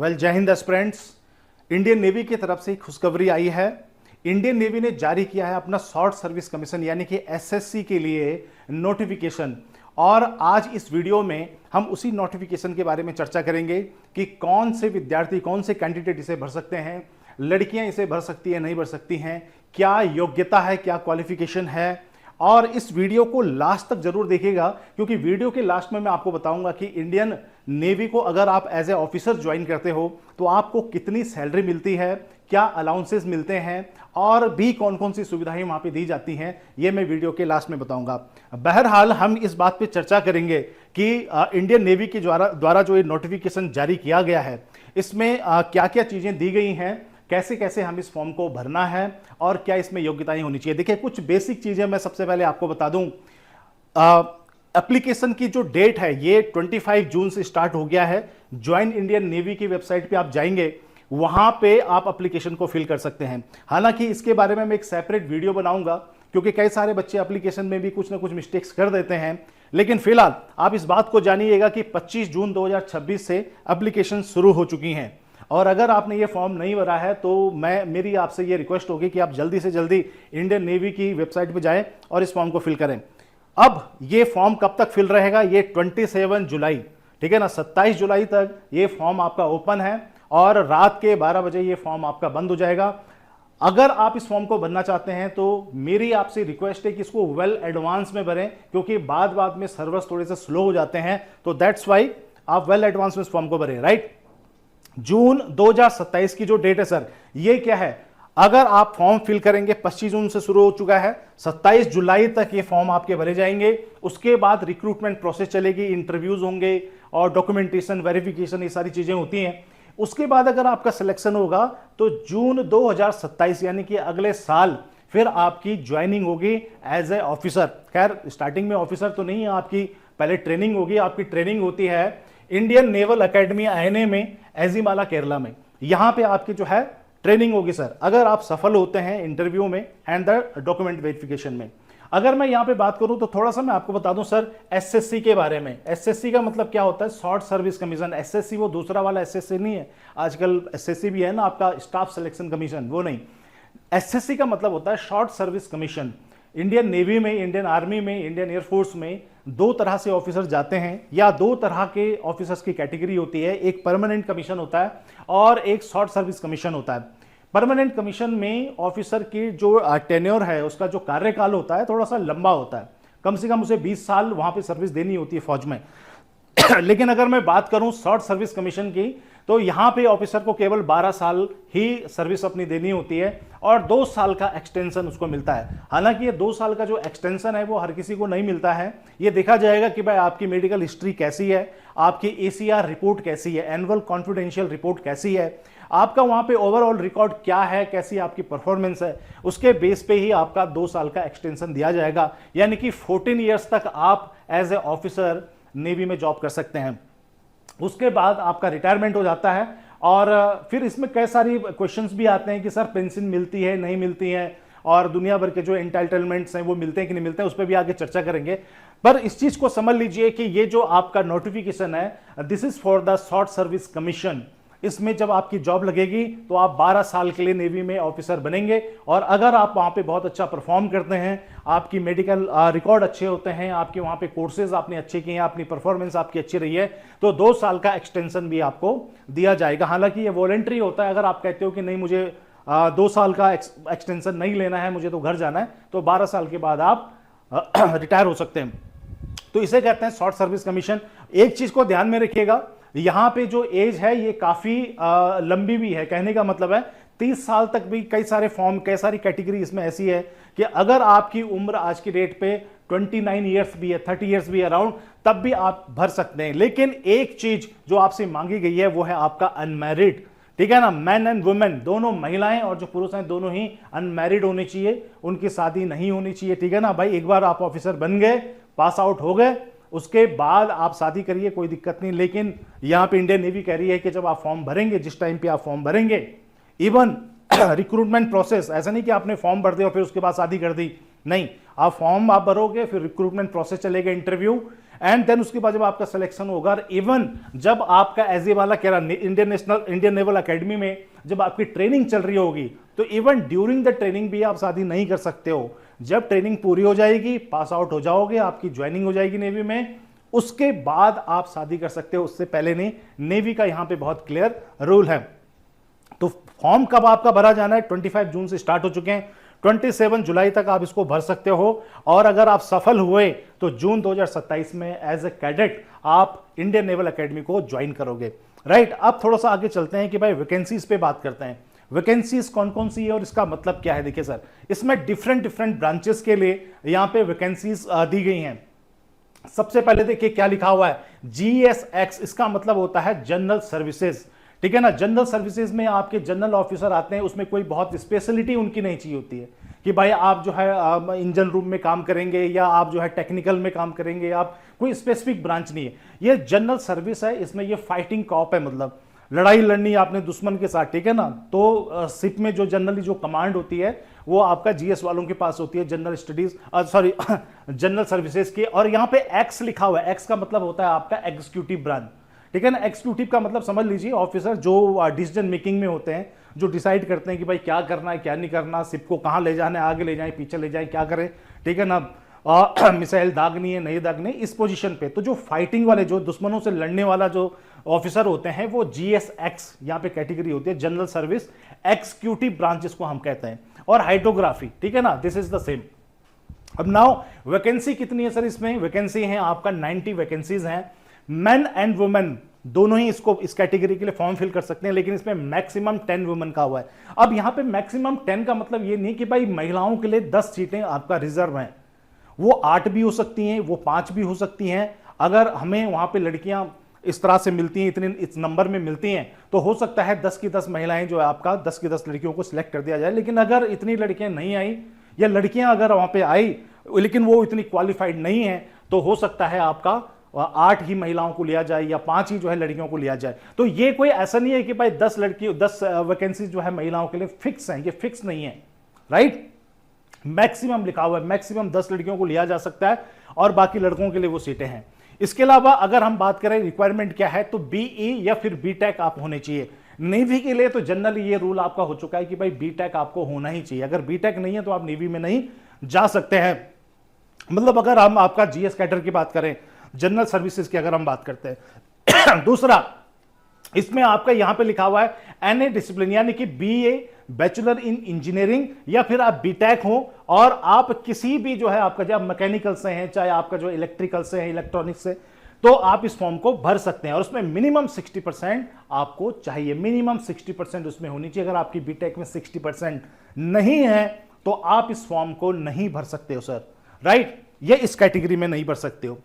जय Hind aspirants. Indian navy की तरफ से खुशखबरी आई है। इंडियन नेवी ने जारी किया है अपना शॉर्ट सर्विस कमीशन यानी कि एसएससी के लिए नोटिफिकेशन। और आज इस वीडियो में हम उसी नोटिफिकेशन के बारे में चर्चा करेंगे कि कौन से विद्यार्थी, कौन से कैंडिडेट इसे भर सकते हैं, लड़कियां इसे भर सकती हैं, नहीं भर सकती हैं, क्या योग्यता है, क्या क्वालिफिकेशन है। और इस वीडियो को लास्ट तक जरूर देखिएगा, क्योंकि वीडियो के लास्ट में मैं आपको बताऊंगा कि इंडियन नेवी को अगर आप एज ए ऑफिसर ज्वाइन करते हो तो आपको कितनी सैलरी मिलती है, क्या अलाउंसेस मिलते हैं और भी कौन कौन सी सुविधाएं वहां पे दी जाती हैं, ये मैं वीडियो के लास्ट में बताऊंगा। बहरहाल हम इस बात पे चर्चा करेंगे कि इंडियन नेवी के द्वारा जो ये नोटिफिकेशन जारी किया गया है, इसमें क्या क्या चीजें दी गई हैं, कैसे कैसे हम इस फॉर्म को भरना है और क्या इसमें योग्यताएं होनी चाहिए। देखिए, कुछ बेसिक चीजें मैं सबसे पहले आपको बता दूं। एप्लीकेशन की जो डेट है ये 25 जून से स्टार्ट हो गया है। ज्वाइन इंडियन नेवी की वेबसाइट पे आप जाएंगे, वहां पे आप एप्लीकेशन को फिल कर सकते हैं। हालांकि इसके बारे में मैं एक सेपरेट वीडियो बनाऊंगा, क्योंकि कई सारे बच्चे एप्लीकेशन में भी कुछ ना कुछ मिस्टेक्स कर देते हैं। लेकिन फिलहाल आप इस बात को जानिएगा कि 25 जून 2026 से एप्लीकेशन शुरू हो चुकी हैं। और अगर आपने ये फॉर्म नहीं भरा है तो मेरी आपसे ये रिक्वेस्ट होगी कि आप जल्दी से जल्दी इंडियन नेवी की वेबसाइट पे जाएं और इस फॉर्म को फिल करें। अब ये फॉर्म कब तक फिल रहेगा? ये 27 जुलाई, ठीक है ना, 27 जुलाई तक ये फॉर्म आपका ओपन है और रात के 12 बजे ये फॉर्म आपका बंद हो जाएगा। अगर आप इस फॉर्म को भरना चाहते हैं तो मेरी आपसे रिक्वेस्ट है कि इसको वेल एडवांस में भरें, क्योंकि बाद में सर्वर्स थोड़े से स्लो हो जाते हैं। तो दैट्स वाई आप वेल एडवांस में इस फॉर्म को भरें। राइट, जून 2027 की जो डेट है सर, ये क्या है? अगर आप फॉर्म फिल करेंगे, 25 जून से शुरू हो चुका है, 27 जुलाई तक ये फॉर्म आपके भरे जाएंगे। उसके बाद रिक्रूटमेंट प्रोसेस चलेगी, इंटरव्यूज होंगे और डॉक्यूमेंटेशन, वेरिफिकेशन, ये सारी चीजें होती हैं। उसके बाद अगर आपका सिलेक्शन होगा तो जून 2027 यानी कि अगले साल फिर आपकी ज्वाइनिंग होगी एज ए ऑफिसर। खैर, स्टार्टिंग में ऑफिसर तो नहीं है आपकी, पहले ट्रेनिंग होगी। आपकी ट्रेनिंग होती है इंडियन नेवल एकेडमी आईएनए में, एजीमाला केरला में। यहां पे आपकी जो है ट्रेनिंग होगी सर, अगर आप सफल होते हैं इंटरव्यू में एंड द डॉक्यूमेंट वेरिफिकेशन में। अगर मैं यहां पे बात करूं तो थोड़ा सा मैं आपको बता दूं सर एसएससी के बारे में। एसएससी का मतलब क्या होता है? Short service commission. एसएससी वो दूसरा वाला एसएससी नहीं है, आजकल एसएससी भी है ना आपका, स्टाफ सिलेक्शन कमीशन, वो नहीं। एसएससी का मतलब होता है short service commission. Indian navy में, इंडियन आर्मी में, इंडियन एयरफोर्स में दो तरह से ऑफिसर जाते हैं, या दो तरह के ऑफिसर्स की कैटेगरी होती है। एक परमानेंट कमीशन होता है और एक शॉर्ट सर्विस कमीशन होता है। परमानेंट कमीशन में ऑफिसर की जो टेन्योर है, उसका जो कार्यकाल होता है, थोड़ा सा लंबा होता है। कम से कम उसे 20 साल वहां पे सर्विस देनी होती है फौज में। लेकिन अगर मैं बात करूं शॉर्ट सर्विस कमीशन की, तो यहां पे ऑफिसर को केवल 12 साल ही सर्विस अपनी देनी होती है और 2 साल का एक्सटेंशन उसको मिलता है। हालांकि ये 2 साल का जो एक्सटेंशन है वो हर किसी को नहीं मिलता है। ये देखा जाएगा कि भाई आपकी मेडिकल हिस्ट्री कैसी है, आपकी एसीआर रिपोर्ट कैसी है, एनुअल कॉन्फिडेंशियल रिपोर्ट कैसी है, आपका वहां पे ओवरऑल रिकॉर्ड क्या है, कैसी आपकी परफॉर्मेंस है, उसके बेस पे ही आपका 2 साल का एक्सटेंशन दिया जाएगा। यानी कि 14 ईयर्स तक आप एज ए ऑफिसर नेवी में जॉब कर सकते हैं। उसके बाद आपका रिटायरमेंट हो जाता है और फिर इसमें कई सारी क्वेश्चंस भी आते हैं कि सर पेंशन मिलती है, नहीं मिलती है, और दुनिया भर के जो एंटाइटलमेंट्स हैं वो मिलते हैं कि नहीं मिलते हैं, उस पर भी आगे चर्चा करेंगे। पर इस चीज को समझ लीजिए कि ये जो आपका नोटिफिकेशन है, this is for the short service commission. इसमें जब आपकी जॉब लगेगी तो आप 12 साल के लिए नेवी में ऑफिसर बनेंगे, और अगर आप वहां पे बहुत अच्छा परफॉर्म करते हैं, आपकी मेडिकल रिकॉर्ड अच्छे होते हैं, आपके वहां पे कोर्सेज आपने अच्छे किए हैं, अपनी परफॉर्मेंस आपकी अच्छी रही है, तो 2 साल का एक्सटेंशन भी आपको दिया जाएगा। हालांकि ये वॉलंटरी होता है। अगर आप कहते हो कि नहीं, मुझे 2 साल का एक्सटेंशन नहीं लेना है, मुझे तो घर जाना है, तो 12 साल के बाद आप रिटायर हो सकते हैं। तो इसे कहते हैं शॉर्ट सर्विस कमीशन। एक चीज को ध्यान में रखिएगा, यहां पे जो एज है ये काफी लंबी भी है। कहने का मतलब है 30 साल तक भी कई सारे फॉर्म, कई सारी कैटेगरी इसमें ऐसी है कि अगर आपकी उम्र आज की डेट पे 29 ईयर्स भी है, 30 ईयर्स भी है अराउंड, तब भी आप भर सकते हैं। लेकिन एक चीज जो आपसे मांगी गई है वो है आपका अनमैरिड, ठीक है ना। मैन एंड वुमेन दोनों, महिलाएं और जो पुरुष हैं दोनों ही अनमैरिड होने चाहिए, उनकी शादी नहीं होनी चाहिए, ठीक है ना भाई। एक बार आप ऑफिसर बन गए, पास आउट हो गए, उसके बाद आप शादी करिए, कोई दिक्कत नहीं। लेकिन यहां पे इंडियन नेवी कह रही है कि जब आप फॉर्म भरेंगे, जिस टाइम पे आप फॉर्म भरेंगे, इवन रिक्रूटमेंट प्रोसेस, ऐसा नहीं कि आपने फॉर्म भर दिया और फिर उसके बाद शादी कर दी, नहीं। आप फॉर्म आप भरोगे, फिर रिक्रूटमेंट प्रोसेस चलेगा, इंटरव्यू, एंड देन उसके बाद जब आपका सिलेक्शन होगा, इवन जब आपका एज ए वाला कह रहा इंडियन नेवल एकेडमी में जब आपकी ट्रेनिंग चल रही होगी, तो इवन ड्यूरिंग द ट्रेनिंग भी आप शादी नहीं कर सकते हो। जब ट्रेनिंग पूरी हो जाएगी, पास आउट हो जाओगे, आपकी ज्वाइनिंग हो जाएगी नेवी में, उसके बाद आप शादी कर सकते हो, उससे पहले नहीं। नेवी का यहां पे बहुत क्लियर रूल है। तो फॉर्म कब आपका भरा जाना है? 25 जून से स्टार्ट हो चुके हैं, 27 जुलाई तक आप इसको भर सकते हो। और अगर आप सफल हुए तो जून 2027 में एज ए कैडेट आप इंडियन नेवल एकेडमी को ज्वाइन करोगे। राइट, अब थोड़ा सा आगे चलते हैं कि भाई वैकेंसीज पे बात करते हैं। वैकेंसीज कौन कौन सी है और इसका मतलब क्या है? देखिए सर, इसमें डिफरेंट ब्रांचेस के लिए यहां पे वैकेंसीज दी गई हैं। सबसे पहले देखिए क्या लिखा हुआ है, GSX, इसका मतलब होता है जनरल सर्विसेज। ठीक है ना, जनरल सर्विसेज में आपके जनरल ऑफिसर आते हैं, उसमें कोई बहुत स्पेशलिटी उनकी नहीं चाहिए होती है कि भाई आप जो है इंजन रूम में काम करेंगे या आप जो है टेक्निकल में काम करेंगे, आप कोई स्पेसिफिक ब्रांच नहीं है। ये जनरल सर्विस है, इसमें ये फाइटिंग कॉप है, मतलब लड़ाई लड़नी है आपने दुश्मन के साथ। ठीक है ना, तो शिप में जो जनरली जो कमांड होती है वो आपका GS वालों के पास होती है, general studies sorry general services की। और यहाँ पे एक्स लिखा हुआ है, एक्स का मतलब होता है आपका एग्जीक्यूटिव ब्रांच। ठीक है ना, एग्जीक्यूटिव का मतलब समझ लीजिए ऑफिसर जो डिसीजन मेकिंग में होते हैं, जो डिसाइड करते हैं कि भाई क्या करना है क्या नहीं करना, शिप को कहाँ ले जाना है, आगे ले जाए पीछे ले जाए, क्या करें। ठीक है ना, मिसाइल दागनी है नहीं दागनी, इस पोजीशन पे। तो जो फाइटिंग वाले, जो दुश्मनों से लड़ने वाला जो ऑफिसर होते हैं वो GSX यहाँ पे कैटेगरी होती है, जनरल सर्विस एग्जीक्यूटिव ब्रांच जिसको हम कहते हैं। और हाइड्रोग्राफी, ठीक है ना, दिस इज द सेम। अब नाउ वैकेंसी कितनी है सर? इसमें वैकेंसी है आपका 90 वैकेंसीज हैं। मेन एंड वुमेन दोनों ही इसको इस कैटेगरी के लिए फॉर्म फिल कर सकते हैं, लेकिन इसमें मैक्सिमम 10 वुमेन का हुआ है। अब यहां पे मैक्सिमम 10 का मतलब ये नहीं कि भाई महिलाओं के लिए 10 सीटें आपका रिजर्व हैं, वो 8 भी हो सकती हैं, वो 5 भी हो सकती हैं। अगर हमें वहां पे लड़कियां इस तरह से मिलती हैं, इतने इस नंबर में मिलती हैं, तो हो सकता है 10 की 10 महिलाएं जो है आपका 10 की 10 लड़कियों को सिलेक्ट कर दिया जाए। लेकिन अगर इतनी लड़कियां नहीं आई या लड़कियां अगर वहां पे आई लेकिन वो इतनी क्वालिफाइड नहीं है, तो हो सकता है आपका 8 ही महिलाओं को लिया जाए या 5 ही जो है लड़कियों को लिया जाए। तो ये कोई ऐसा नहीं है कि भाई 10 वैकेंसी जो है महिलाओं के लिए फिक्स हैं, ये फिक्स नहीं है। राइट, मैक्सिमम लिखा हुआ है, मैक्सिमम 10 लड़कियों को लिया जा सकता है और बाकी लड़कों के लिए वो सीटें हैं। इसके अलावा अगर हम बात करें रिक्वायरमेंट क्या है, तो BE या फिर BTech आप होने चाहिए। नेवी के लिए तो जनरली ये रूल आपका हो चुका है कि भाई BTech आपको होना ही चाहिए। अगर BTech नहीं है तो आप नेवी में नहीं जा सकते हैं। मतलब अगर हम आपका GS कैडर की बात करें, जनरल सर्विसेज की अगर हम बात करते हैं। दूसरा, इसमें आपका यहां पे लिखा हुआ है NA डिसिप्लिन, यानी कि BA बैचलर इन इंजीनियरिंग या फिर आप BTech हो और आप किसी भी जो है आपका जब मैकेनिकल से हैं, चाहे आपका जो इलेक्ट्रिकल से है, इलेक्ट्रॉनिक्स से, तो आप इस फॉर्म को भर सकते हैं। और उसमें मिनिमम 60% आपको चाहिए, मिनिमम 60% उसमें होनी चाहिए। अगर आपकी BTech में 60% नहीं है तो आप इस फॉर्म को नहीं भर सकते हो सर। राइट, ये इस कैटेगरी में नहीं भर सकते हो।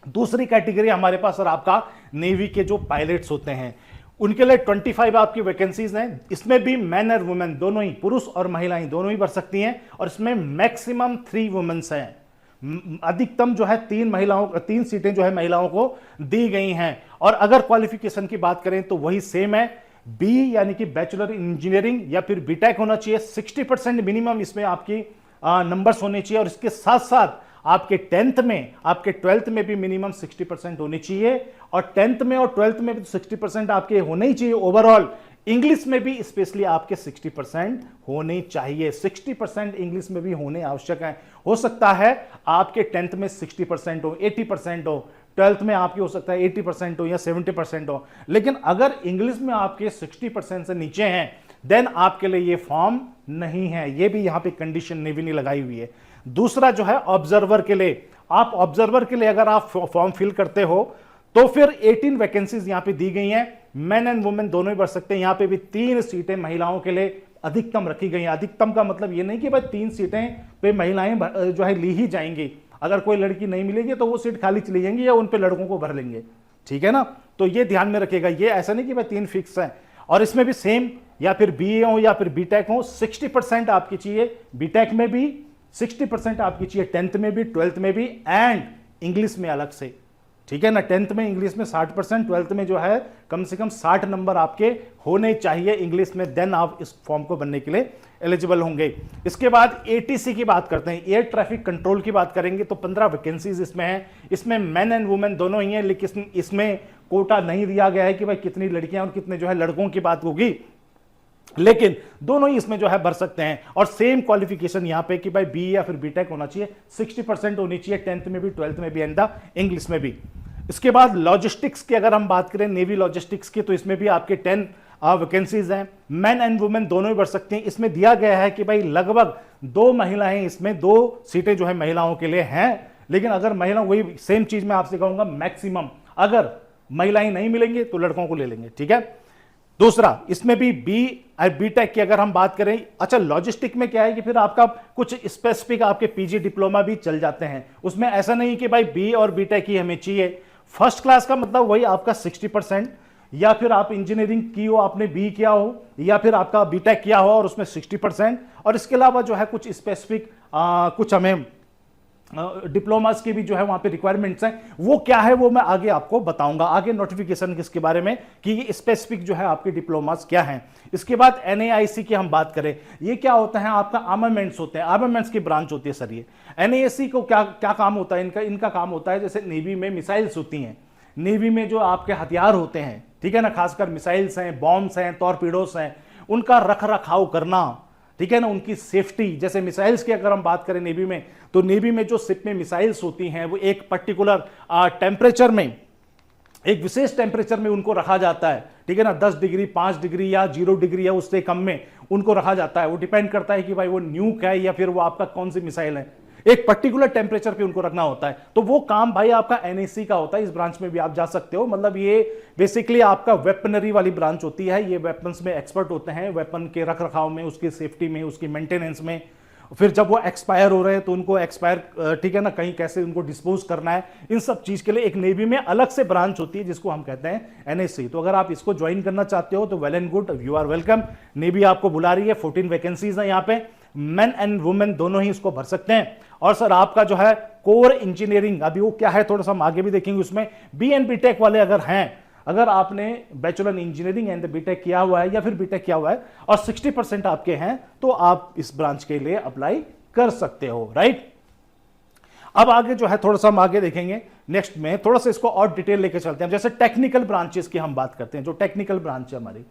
दूसरी कैटेगरी हमारे पास सर आपका नेवी के जो पायलट्स होते हैं, उनके लिए 25 आपकी वैकेंसीज हैं। इसमें भी मैन और वुमेन दोनों ही, पुरुष और महिलाएं दोनों ही भर सकती हैं। और इसमें मैक्सिमम 3 वुमेन्स हैं, अधिकतम जो है 3 सीटें जो है महिलाओं को दी गई हैं। और अगर क्वालिफिकेशन की बात करें तो वही सेम है, बी यानी कि बैचलर इन इंजीनियरिंग या फिर BTech होना चाहिए। 60% मिनिमम इसमें आपकी नंबर्स होने चाहिए। और इसके साथ साथ आपके 10th में, आपके 12th में भी मिनिमम 60% होनी चाहिए। और 10th में और 12th में भी 60% आपके होने ही चाहिए। ओवरऑल इंग्लिश में भी स्पेशली आपके 60% होने चाहिए। 60% इंग्लिश में भी होने आवश्यक है। हो सकता है आपके 10th में 60% हो, 80% हो, 12th में आपके हो सकता है 80% हो या 70% हो। लेकिन अगर इंग्लिश में आपके 60% से नीचे हैं, देन आपके लिए ये फॉर्म नहीं है। ये भी यहां पे कंडीशन नेवी ने लगाई हुई है। दूसरा जो है ऑब्जर्वर के लिए, आप ऑब्जर्वर के लिए अगर आप फॉर्म फिल करते हो तो फिर 18 वैकेंसीज यहां पे दी गई हैं। मेन एंड वुमेन दोनों ही भर सकते हैं। यहां पे भी 3 सीटें महिलाओं के लिए अधिकतम रखी गई हैं। अधिकतम का मतलब ये नहीं कि भाई 3 सीटें पे महिलाएं जो है ली ही जाएंगी। अगर कोई लड़की नहीं मिलेगी तो वो सीट खाली चली जाएंगी या उन पे लड़कों को भर लेंगे। ठीक है ना, तो ये ध्यान में रखिएगा। ये ऐसा नहीं कि भाई 3 फिक्स है। और इसमें भी सेम, या फिर BA हो या फिर BTech हो, 60% आपकी चाहिए। BTech में भी 60% आपकी चाहिए, 10th में भी, 12th में भी, एंड इंग्लिश में अलग से। ठीक है ना। 10th में इंग्लिश में 60%, 12th में जो है कम से कम 60 नंबर आपके होने चाहिए इंग्लिश में, देन आप इस फॉर्म को बनने के लिए एलिजिबल होंगे। इसके बाद एटीसी की बात करते हैं, एयर ट्रैफिक कंट्रोल की बात करेंगे तो 15 वैकेंसीज इसमें है। इसमें मेन एंड वुमेन दोनों ही हैं, लेकिन इसमें कोटा नहीं दिया गया है कि भाई कितनी लड़कियां और कितने जो है लड़कों की बात होगी, लेकिन दोनों ही इसमें जो है भर सकते हैं। और सेम क्वालिफिकेशन यहां पे कि भाई बी या फिर बीटेक होना चाहिए, 60% होनी चाहिए 10th में भी, 12th में भी एंड द इंग्लिश में भी। इसके बाद लॉजिस्टिक्स की अगर हम बात करें, नेवी लॉजिस्टिक्स की, तो इसमें भी आपके 10 वैकेंसीज हैं। मैन एंड वुमेन दोनों ही भर सकते हैं। इसमें दिया गया है कि भाई लगभग 2 महिलाएं, इसमें 2 सीटें जो है महिलाओं के लिए हैं, लेकिन अगर महिला, वही सेम चीज मैं आपसे कहूंगा, मैक्सिमम अगर महिलाएं नहीं मिलेंगे तो लड़कों को ले लेंगे, ठीक है। दूसरा, इसमें भी बीटेक की अगर हम बात करें, अच्छा लॉजिस्टिक में क्या है कि फिर आपका कुछ स्पेसिफिक आपके पीजी डिप्लोमा भी चल जाते हैं, उसमें ऐसा नहीं कि भाई बी और बीटेक ही हमें चाहिए। फर्स्ट क्लास का मतलब वही आपका 60%, या फिर आप इंजीनियरिंग की हो, आपने बी किया हो, या फिर आपका बीटेक किया हो और उसमें 60%, और इसके अलावा जो है कुछ स्पेसिफिक कुछ हमें डिप्लोमास की भी जो है वहां पे रिक्वायरमेंट्स हैं, वो क्या है वो मैं आगे आपको बताऊंगा, आगे नोटिफिकेशन किसके बारे में कि ये स्पेसिफिक जो है आपके डिप्लोमास क्या हैं। इसके बाद एनएआईसी की हम बात करें, ये क्या होता है, आपका आर्मामेंट्स होते हैं, आर्मामेंट्स की ब्रांच होती है सर। ये एनएआईसी को क्या क्या काम होता है इनका काम होता है, जैसे नेवी में मिसाइल्स होती हैं, नेवी में जो आपके हथियार होते हैं, ठीक है ना, खासकर मिसाइल्स हैं, बॉम्ब्स हैं, टॉर्पीडोस हैं, उनका रख रखाव करना, ठीक है ना, उनकी सेफ्टी। जैसे मिसाइल्स की अगर हम बात करें नेवी में, तो नेवी में जो शिप में मिसाइल्स होती हैं वो एक पर्टिकुलर टेम्परेचर में, एक विशेष टेम्परेचर में उनको रखा जाता है, ठीक है ना, 10 डिग्री, 5 डिग्री या 0 डिग्री या उससे कम में उनको रखा जाता है। वो डिपेंड करता है कि भाई वो न्यूक है या फिर वो आपका कौन सी मिसाइल है, एक पर्टिकुलर टेम्परेचर पे उनको रखना होता है। तो वो काम भाई आपका एनएसी का होता है। इस ब्रांच में भी आप जा सकते हो, मतलब ये बेसिकली आपका वेपनरी वाली ब्रांच होती है। ये वेपन्स में एक्सपर्ट होते हैं, वेपन के रख रखाव में, उसकी सेफ्टी में, उसकी मेंटेनेंस में। फिर जब वो एक्सपायर हो रहे हैं तो उनको एक्सपायर, ठीक है ना, कहीं कैसे उनको डिस्पोज करना है, इन सब चीज के लिए एक नेवी में अलग से ब्रांच होती है जिसको हम कहते हैं एनएससी। तो अगर आप इसको ज्वाइन करना चाहते हो तो well and good, you are welcome. Navy आपको बुला रही है, 14 वैकेंसीज है यहाँ पे, मेन एंड वुमेन दोनों ही इसको भर सकते हैं। और सर आपका जो है कोर इंजीनियरिंग, अभी वो क्या है थोड़ा सा हम आगे भी देखेंगे, उसमें बी एंड बीटेक वाले अगर हैं, अगर आपने बैचलर इंजीनियरिंग एंड बीटेक किया हुआ है या फिर बीटेक किया हुआ है और 60% आपके हैं, तो आप इस ब्रांच के लिए अप्लाई कर सकते हो, राइट। अब आगे जो है थोड़ा सा हम आगे देखेंगे, नेक्स्ट में थोड़ा सा इसको और डिटेल लेके चलते हैं। जैसे टेक्निकल ब्रांचेस की हम बात करते हैं, जो टेक्निकल ब्रांच है हमारी,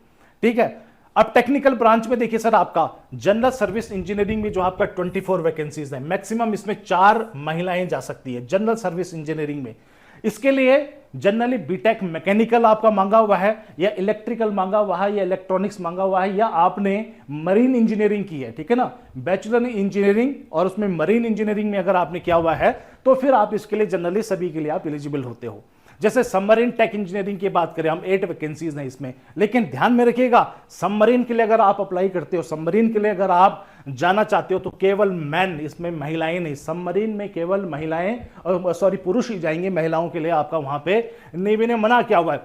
ठीक है। अब टेक्निकल ब्रांच में देखिए सर, आपका जनरल सर्विस इंजीनियरिंग में जो आपका 24 वैकेंसीज है, मैक्सिमम इसमें 4 महिलाएं जा सकती है जनरल सर्विस इंजीनियरिंग में। इसके लिए जनरली बीटेक मैकेनिकल आपका मांगा हुआ है, या इलेक्ट्रिकल मांगा हुआ है, या इलेक्ट्रॉनिक्स मांगा हुआ है, या आपने मरीन इंजीनियरिंग की है, ठीक है ना, बैचलर इंजीनियरिंग और उसमें मरीन इंजीनियरिंग में अगर आपने किया हुआ है तो फिर आप इसके लिए जनरली सभी के लिए आप एलिजिबल होते हो। जैसे सबमरीन टेक इंजीनियरिंग की बात करें हम, 8 वैकेंसीज हैं इसमें, लेकिन ध्यान में रखिएगा सबमरीन के लिए अगर आप अप्लाई करते हो, सबमरीन के लिए अगर आप जाना चाहते हो तो केवल मैन, इसमें महिलाएं नहीं, सबमरीन में केवल महिलाएं और सॉरी पुरुष ही जाएंगे, महिलाओं के लिए आपका वहां पे नेवी ने मना किया हुआ है।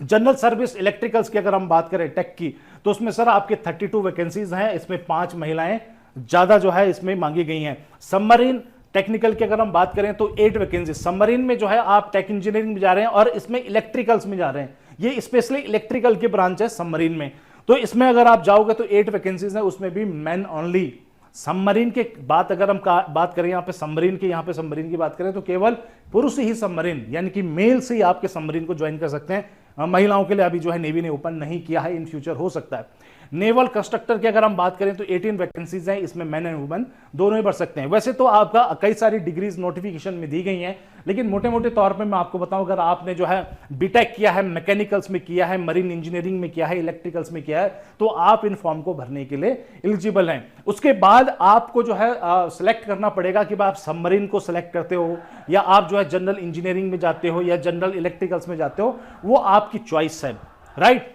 जनरल सर्विस इलेक्ट्रिकल्स की अगर हम बात करें टेक की, तो उसमें सर आपके 32 वैकेंसीज हैं, इसमें 5 महिलाएं ज्यादा जो है इसमें मांगी गई हैं। सबमरीन टेक्निकल की अगर हम बात करें तो 8 वैकेंसी, सबमरीन में जो है आप टेक इंजीनियरिंग में जा रहे हैं और इसमें इलेक्ट्रिकल्स में जा रहे हैं, ये स्पेशली इलेक्ट्रिकल की ब्रांच है सबमरीन में, तो इसमें अगर आप जाओगे तो 8 वैकेंसीज है, उसमें भी मैन ओनली। सबमरीन के बात अगर हम बात करें यहाँ पे सबमरीन की, यहाँ पे सबमरीन की बात करें तो केवल पुरुष ही सबमरीन, यानी कि मेल से ही आपके सबमरीन को ज्वाइन कर सकते हैं। महिलाओं के लिए अभी जो है नेवी ने ओपन नहीं किया है, इन फ्यूचर हो सकता है। नेवल कंस्ट्रक्टर की अगर हम बात करें तो 18 वैकेंसीज हैं, इसमें मैन एंड वुमेन दोनों ही भर सकते हैं। वैसे तो आपका कई सारी डिग्रीज नोटिफिकेशन में दी गई हैं, लेकिन मोटे मोटे तौर पे मैं आपको बताऊं, अगर आपने जो है बीटेक किया है, मैकेनिकल्स में किया है, मरीन इंजीनियरिंग में किया है, इलेक्ट्रिकल्स में किया है, तो आप इन फॉर्म को भरने के लिए एलिजिबल हैं। उसके बाद आपको जो है सिलेक्ट करना पड़ेगा कि आप सबमरीन को सिलेक्ट करते हो या आप जो है जनरल इंजीनियरिंग में जाते हो या जनरल इलेक्ट्रिकल्स में जाते हो, वो आपकी चॉइस है, राइट।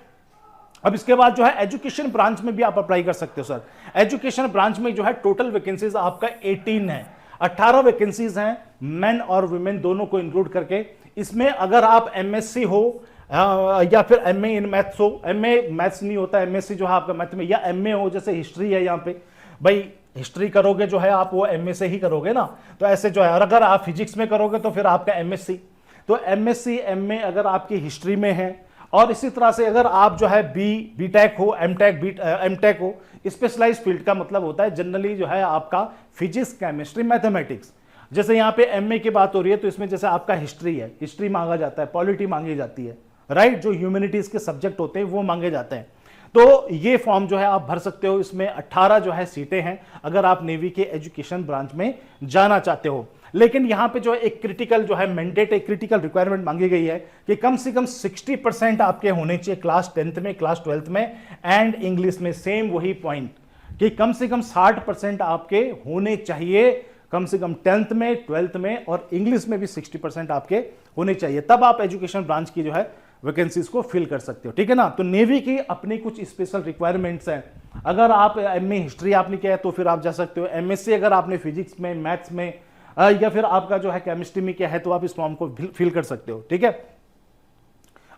अब इसके बाद जो है एजुकेशन ब्रांच में भी आप अप्लाई कर सकते हो सर। एजुकेशन ब्रांच में जो है टोटल वैकेंसीज आपका 18 है, 18 वैकेंसीज हैं मेन और वुमेन दोनों को इंक्लूड करके। इसमें अगर आप एमएससी हो या फिर एमए इन मैथ्स हो, एमए मैथ्स नहीं होता, एमएससी जो है आपका मैथ में, या एमए हो, जैसे हिस्ट्री है यहाँ पे, भाई हिस्ट्री करोगे जो है आप वो एमए से ही करोगे ना, तो ऐसे जो है, और अगर आप फिजिक्स में करोगे तो फिर आपका एमएससी। तो एमएससी एमए अगर आपकी हिस्ट्री में है, और इसी तरह से अगर आप जो है बी टेक हो, एमटेक हो, स्पेशलाइज फील्ड का मतलब होता है जनरली जो है आपका फिजिक्स, केमिस्ट्री, मैथमेटिक्स। जैसे यहाँ पे एमए की बात हो रही है तो इसमें जैसे आपका हिस्ट्री है, हिस्ट्री मांगा जाता है, पॉलिटी मांगी जाती है, राइट, जो ह्यूमैनिटीज के सब्जेक्ट होते हैं वो मांगे जाते हैं। तो ये फॉर्म जो है आप भर सकते हो। इसमें 18 जो है सीटें हैं अगर आप नेवी के एजुकेशन ब्रांच में जाना चाहते हो। लेकिन यहां पे जो है एक क्रिटिकल जो है मैंडेट, एक क्रिटिकल रिक्वायरमेंट मांगी गई है कि कम से कम 60% आपके होने चाहिए क्लास 10th में, क्लास 12th में एंड इंग्लिश में। सेम वही पॉइंट कि कम से कम 60% आपके होने चाहिए, कम से कम 10th में, 12th में, और इंग्लिश में भी 60% आपके होने चाहिए, तब आप एजुकेशन ब्रांच की जो है वैकेंसीज को फिल कर सकते हो। ठीक है ना। तो नेवी की अपनी कुछ स्पेशल रिक्वायरमेंट्स हैं। अगर आप एमए हिस्ट्री आपने किया है तो फिर आप जा सकते हो। एमएससी अगर आपने फिजिक्स में, मैथ्स में या फिर आपका जो है केमिस्ट्री में किया है तो आप इस फॉर्म को फिल कर सकते हो। ठीक है।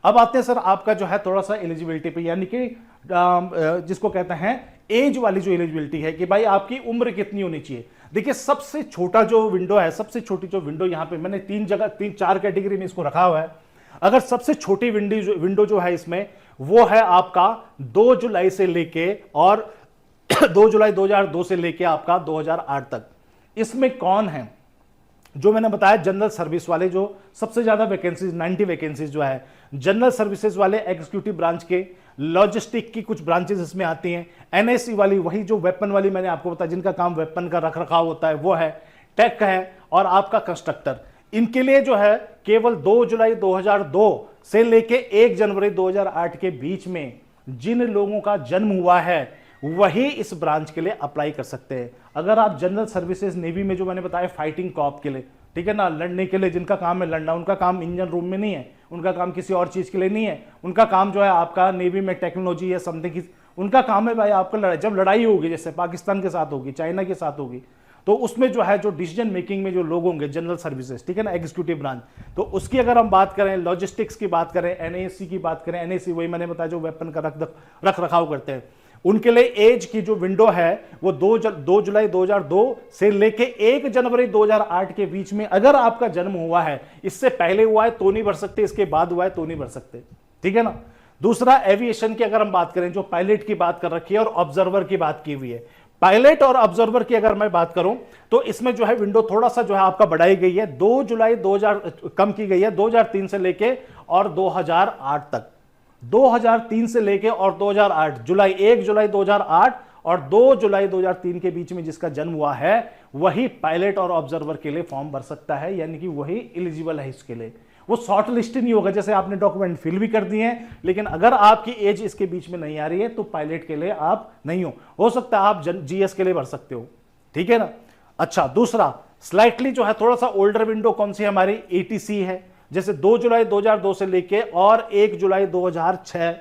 अब आते हैं सर आपका जो है थोड़ा सा एलिजिबिलिटी पे, यानी कि जिसको कहते हैं एज वाली जो एलिजिबिलिटी है कि भाई आपकी उम्र कितनी होनी चाहिए। देखिए सबसे छोटा जो विंडो है, सबसे छोटी जो विंडो यहां पे मैंने 4 कैटेगरी में इसको रखा हुआ है। अगर सबसे छोटी विंडो जो है इसमें वो है आपका 2 जुलाई से लेके और 2 जुलाई 2002 से लेके आपका 2008 तक। इसमें कौन है जो मैंने बताया, जनरल सर्विस वाले, जो सबसे ज्यादा वैकेंसीज 90 वैकेंसीज जो है जनरल सर्विसेज वाले, एग्जीक्यूटिव ब्रांच के, लॉजिस्टिक की कुछ ब्रांचेस इसमें आती हैं, एनएससी वाली, वही जो वेपन वाली मैंने आपको बताया जिनका काम वेपन का रख रखाव होता है वो है, टेक है, और आपका कंस्ट्रक्टर। इनके लिए जो है केवल 2 जुलाई 2002 से लेके 1 जनवरी 2008 के बीच में जिन लोगों का जन्म हुआ है वही इस ब्रांच के लिए अप्लाई कर सकते हैं। अगर आप जनरल सर्विसेज नेवी में जो मैंने बताया फाइटिंग कॉप के लिए, ठीक है ना, लड़ने के लिए, जिनका काम है लड़ना, उनका काम इंजन रूम में नहीं है, उनका काम किसी और चीज के लिए नहीं है, उनका काम जो है आपका नेवी में टेक्नोलॉजी या समथिंग, उनका काम है भाई आपका जब लड़ाई होगी, जैसे पाकिस्तान के साथ होगी, चाइना के साथ होगी, तो उसमें जो है जो डिसीजन मेकिंग में जो लोग होंगे जनरल सर्विसेज, ठीक है ना, एग्जीक्यूटिव ब्रांच, तो उसकी अगर हम बात करें, लॉजिस्टिक्स की बात करें, एनएससी की बात करें, एनएससी वही मैंने बताया जो वेपन का रख रखाव करते हैं, उनके लिए एज की जो विंडो है वो 2 जुलाई 2002 से लेके 1 जनवरी 2008 के बीच में अगर आपका जन्म हुआ है, इससे पहले हुआ है तो नहीं भर सकते, इसके बाद हुआ है तो नहीं भर सकते। ठीक है ना। दूसरा, एविएशन की अगर हम बात करें, जो पायलट की बात कर रखी है और ऑब्जर्वर की बात की हुई है, पायलट और ऑब्जर्वर की अगर मैं बात करूं तो इसमें जो है विंडो थोड़ा सा जो है आपका बढ़ाई गई है, 2 जुलाई 2000 कम की गई है, 2003 से लेके और 2008 तक, 2003 से लेके और 2008, जुलाई 1 जुलाई 2008 और 2 जुलाई 2003 के बीच में जिसका जन्म हुआ है वही पायलट और ऑब्जर्वर के लिए फॉर्म भर सकता है, यानी कि वही एलिजिबल है इसके लिए। वो शॉर्ट लिस्ट नहीं होगा, जैसे आपने डॉक्यूमेंट फिल भी कर दिए हैं, लेकिन अगर आपकी एज इसके बीच में नहीं आ रही है तो पायलट के लिए आप नहीं हो सकता है आप जीएस के लिए भर सकते हो। ठीक है ना। अच्छा, दूसरा स्लाइटली जो है थोड़ा सा ओल्डर विंडो कौन सी हमारी, एटीसी है, जैसे 2 जुलाई 2002 से लेके और 1 जुलाई 2006।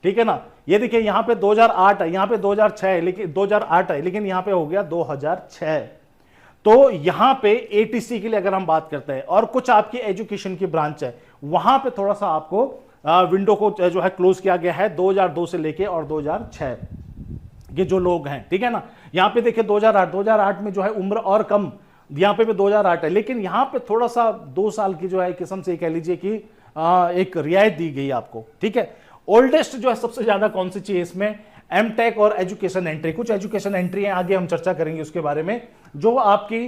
ठीक है ना। ये देखिए यहां पे 2008 है, यहां पे 2006 है, लेकिन 2008 है, लेकिन यहां पे हो गया 2006। तो यहां पे एटीसी के लिए अगर हम बात करते हैं और कुछ आपकी एजुकेशन की ब्रांच है, वहां पे थोड़ा सा आपको विंडो को जो है क्लोज किया गया है 2002 से लेके और 2006 ये जो लोग हैं। ठीक है ना। यहां पे देखिए 2008 में जो है उम्र और कम, यहां पे भी 2008 है, लेकिन यहां पे थोड़ा सा 2 साल की जो है किस्म से कह लीजिए कि एक रियायत दी गई आपको। ठीक है। ओल्डेस्ट जो है सबसे ज्यादा कौन सी चाहिए इसमें, एमटेक और एजुकेशन एंट्री। कुछ एजुकेशन एंट्री है, आगे हम चर्चा करेंगे उसके बारे में, जो आपकी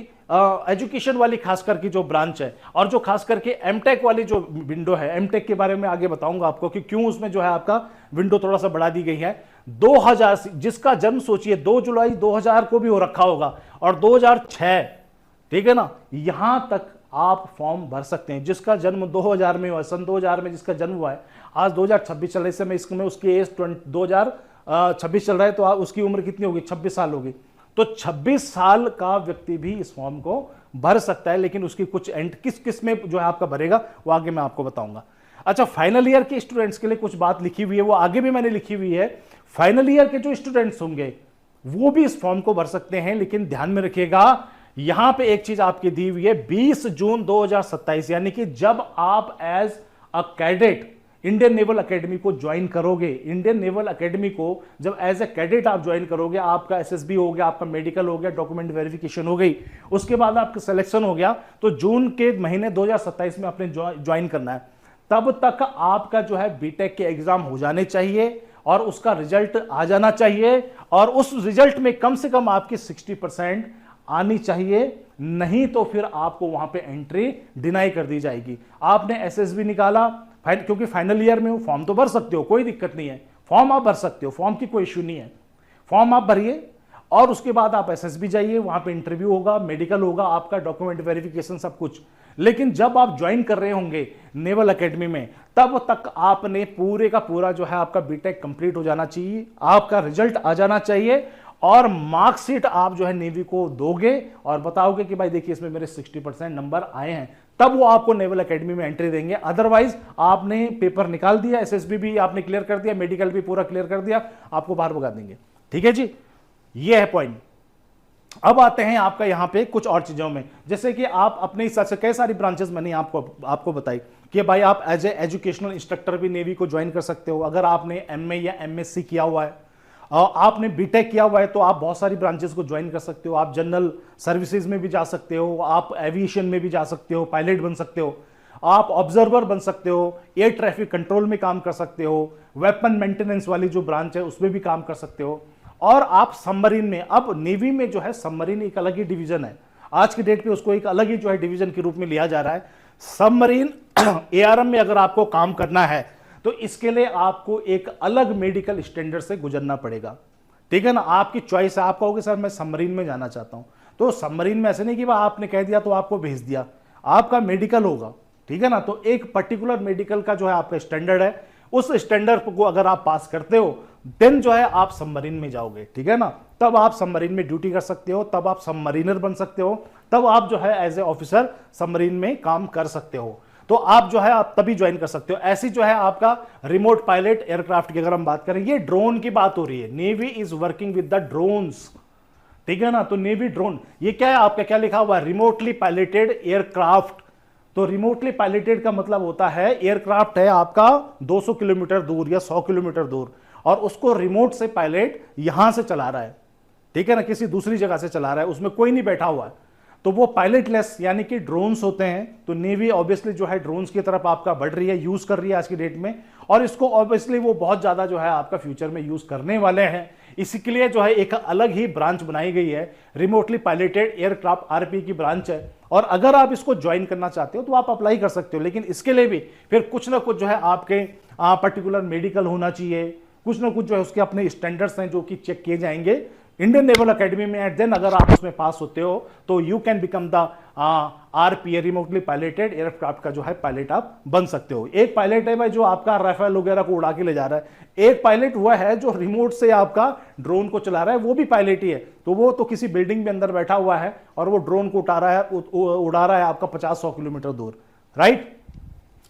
एजुकेशन वाली खास करके जो ब्रांच है, और जो खास करके एमटेक वाली जो विंडो है, एमटेक के बारे में आगे बताऊंगा आपको कि क्यों उसमें जो है आपका विंडो थोड़ा सा बढ़ा दी गई है। 2000 जिसका जन्म सोचिए 2 जुलाई 2000 को भी हो रखा होगा और 2006, ठीक है ना, यहां तक आप फॉर्म भर सकते हैं। जिसका जन्म 2000 में हुआ, सन 2000 में जिसका जन्म हुआ है, आज 2026 चल रहे समय इसमें उसकी एज 2026 चल रहा है, तो उसकी उम्र कितनी होगी, 26 साल होगी। तो 26 साल का व्यक्ति भी इस फॉर्म को भर सकता है, लेकिन उसकी कुछ एंड किस में जो है आपका भरेगा वो आगे मैं आपको बताऊंगा। अच्छा, फाइनल ईयर के स्टूडेंट्स के लिए कुछ बात लिखी हुई है, वो आगे भी मैंने लिखी हुई है। फाइनल ईयर के जो स्टूडेंट्स होंगे वो भी इस फॉर्म को भर सकते हैं, लेकिन ध्यान में रखिएगा यहां पे एक चीज आपकी दी हुई है, 20 जून 2027, यानी कि जब आप as a cadet Indian Naval Academy को ज्वाइन करोगे, इंडियन नेवल एकेडमी को जब एज ए कैडेट आप ज्वाइन करोगे, आपका एसएसबी हो गया, आपका मेडिकल हो गया, डॉक्यूमेंट वेरिफिकेशन हो गई, उसके बाद आपका सिलेक्शन हो गया, तो जून के महीने 2027 में आपने ज्वाइन करना है। तब तक आपका जो है बीटेक के एग्जाम हो जाने चाहिए और उसका रिजल्ट आ जाना चाहिए, और उस रिजल्ट में कम से कम आपकी 60% आनी चाहिए, नहीं तो फिर आपको वहां पे एंट्री डिनाई कर दी जाएगी। आपने एसएसबी निकाला, क्योंकि फाइनल ईयर में हो, फॉर्म तो भर सकते हो, कोई दिक्कत नहीं है, फॉर्म आप भर सकते हो, फॉर्म की कोई इश्यू नहीं है, फॉर्म आप भरिए और उसके बाद आप एसएसबी जाइए, वहां पे इंटरव्यू होगा, मेडिकल होगा, आपका डॉक्यूमेंट वेरिफिकेशन सब कुछ। लेकिन जब आप ज्वाइन कर रहे होंगे नेवल एकेडमी में, तब तक आपने पूरे का पूरा जो है आपका बीटेक कंप्लीट हो जाना चाहिए, आपका रिजल्ट आ जाना चाहिए और मार्कशीट आप जो है नेवी को दोगे और बताओगे कि भाई देखिए इसमें मेरे 60% नंबर आए हैं, तब वो आपको नेवल एकेडमी में एंट्री देंगे। अदरवाइज आपने पेपर निकाल दिया, एसएसबी भी आपने क्लियर कर दिया, मेडिकल भी पूरा क्लियर कर दिया, आपको बाहर भगा देंगे। ठीक है जी, ये है पॉइंट। अब आते हैं आपका यहां पे कुछ और चीजों में, जैसे कि आप अपने हिसाब से कई सारी ब्रांचेस मैंने आपको बताई कि भाई आप एज ए एजुकेशनल इंस्ट्रक्टर भी नेवी को ज्वाइन कर सकते हो। अगर आपने एमए या एमएससी किया हुआ है, आपने बीटेक किया हुआ है, तो आप बहुत सारी ब्रांचेस को ज्वाइन कर सकते हो। आप जनरल सर्विसेज में भी जा सकते हो, आप एविएशन में भी जा सकते हो, पायलट बन सकते हो, आप ऑब्जर्वर बन सकते हो, एयर ट्रैफिक कंट्रोल में काम कर सकते हो, वेपन मेंटेनेंस वाली जो ब्रांच है उसमें भी काम कर सकते हो, और आप सबमरीन में, अब नेवी में जो है सबमरीन एक अलग ही डिवीजन है, आज की डेट पे उसको एक अलग ही जो है डिवीजन के रूप में लिया जा रहा है। सबमरीन एआरएम में अगर आपको काम करना है तो इसके लिए आपको एक अलग मेडिकल स्टैंडर्ड से गुजरना पड़ेगा। ठीक है ना, आपकी चॉइस है, आप कहोगे सर मैं सबमरीन में जाना चाहता हूं, तो सबमरीन में ऐसे नहीं कि आपने कह दिया तो आपको भेज दिया, आपका मेडिकल होगा। ठीक है ना, तो एक पर्टिकुलर मेडिकल का जो है आपका स्टैंडर्ड है, उस स्टैंडर्ड को अगर आप पास करते हो देन जो है आप सबमरीन में जाओगे। ठीक है ना, तब आप सबमरीन में ड्यूटी कर सकते हो, तब आप सबमरीनर बन सकते हो, तब आप जो है एज ए ऑफिसर सबमरीन में काम कर सकते हो, तो आप जो है आप तभी ज्वाइन कर सकते हो। ऐसी जो है आपका रिमोट पायलट एयरक्राफ्ट की अगर हम बात करें, ये ड्रोन की बात हो रही है, navy is working with the drones. ठीक है ना, तो नेवी ड्रोन, ये क्या है आपका, क्या लिखा हुआ है, रिमोटली पायलटेड एयरक्राफ्ट। तो रिमोटली पायलटेड का मतलब होता है एयरक्राफ्ट है आपका 200 किलोमीटर दूर या 100 किलोमीटर दूर, और उसको रिमोट से पायलट यहां से चला रहा है। ठीक है ना, किसी दूसरी जगह से चला रहा है, उसमें कोई नहीं बैठा हुआ है, तो वो पायलटलेस यानी कि ड्रोन्स होते हैं। तो नेवी ऑब्वियसली जो है ड्रोन्स की तरफ आपका बढ़ रही है, यूज कर रही है आज की डेट में, और इसको ऑब्वियसली वो बहुत ज्यादा जो है आपका फ्यूचर में यूज करने वाले हैं। इसके लिए जो है एक अलग ही ब्रांच बनाई गई है, रिमोटली पायलटेड एयरक्राफ्ट, आरपी की ब्रांच है, और अगर आप इसको ज्वाइन करना चाहते हो तो आप अप्लाई कर सकते हो। लेकिन इसके लिए भी फिर कुछ ना कुछ जो है आपके पर्टिकुलर मेडिकल होना चाहिए, कुछ ना कुछ जो है उसके अपने स्टैंडर्ड्स हैं जो कि चेक किए जाएंगे इंडियन नेवल एकेडमी में। एट देन अगर आप उसमें पास होते हो तो you can become the RPA, remotely piloted aircraft का जो है पायलट आप बन सकते हो। एक पायलट है भाई जो आपका राफेल वगैरह को उड़ा के ले जा रहा है, एक पायलट हुआ है जो रिमोट से आपका ड्रोन को चला रहा है, वो भी पायलट ही है। तो वो तो किसी बिल्डिंग में अंदर बैठा हुआ है और वो ड्रोन को उड़ा रहा है आपका 50-100 किलोमीटर दूर, राइट।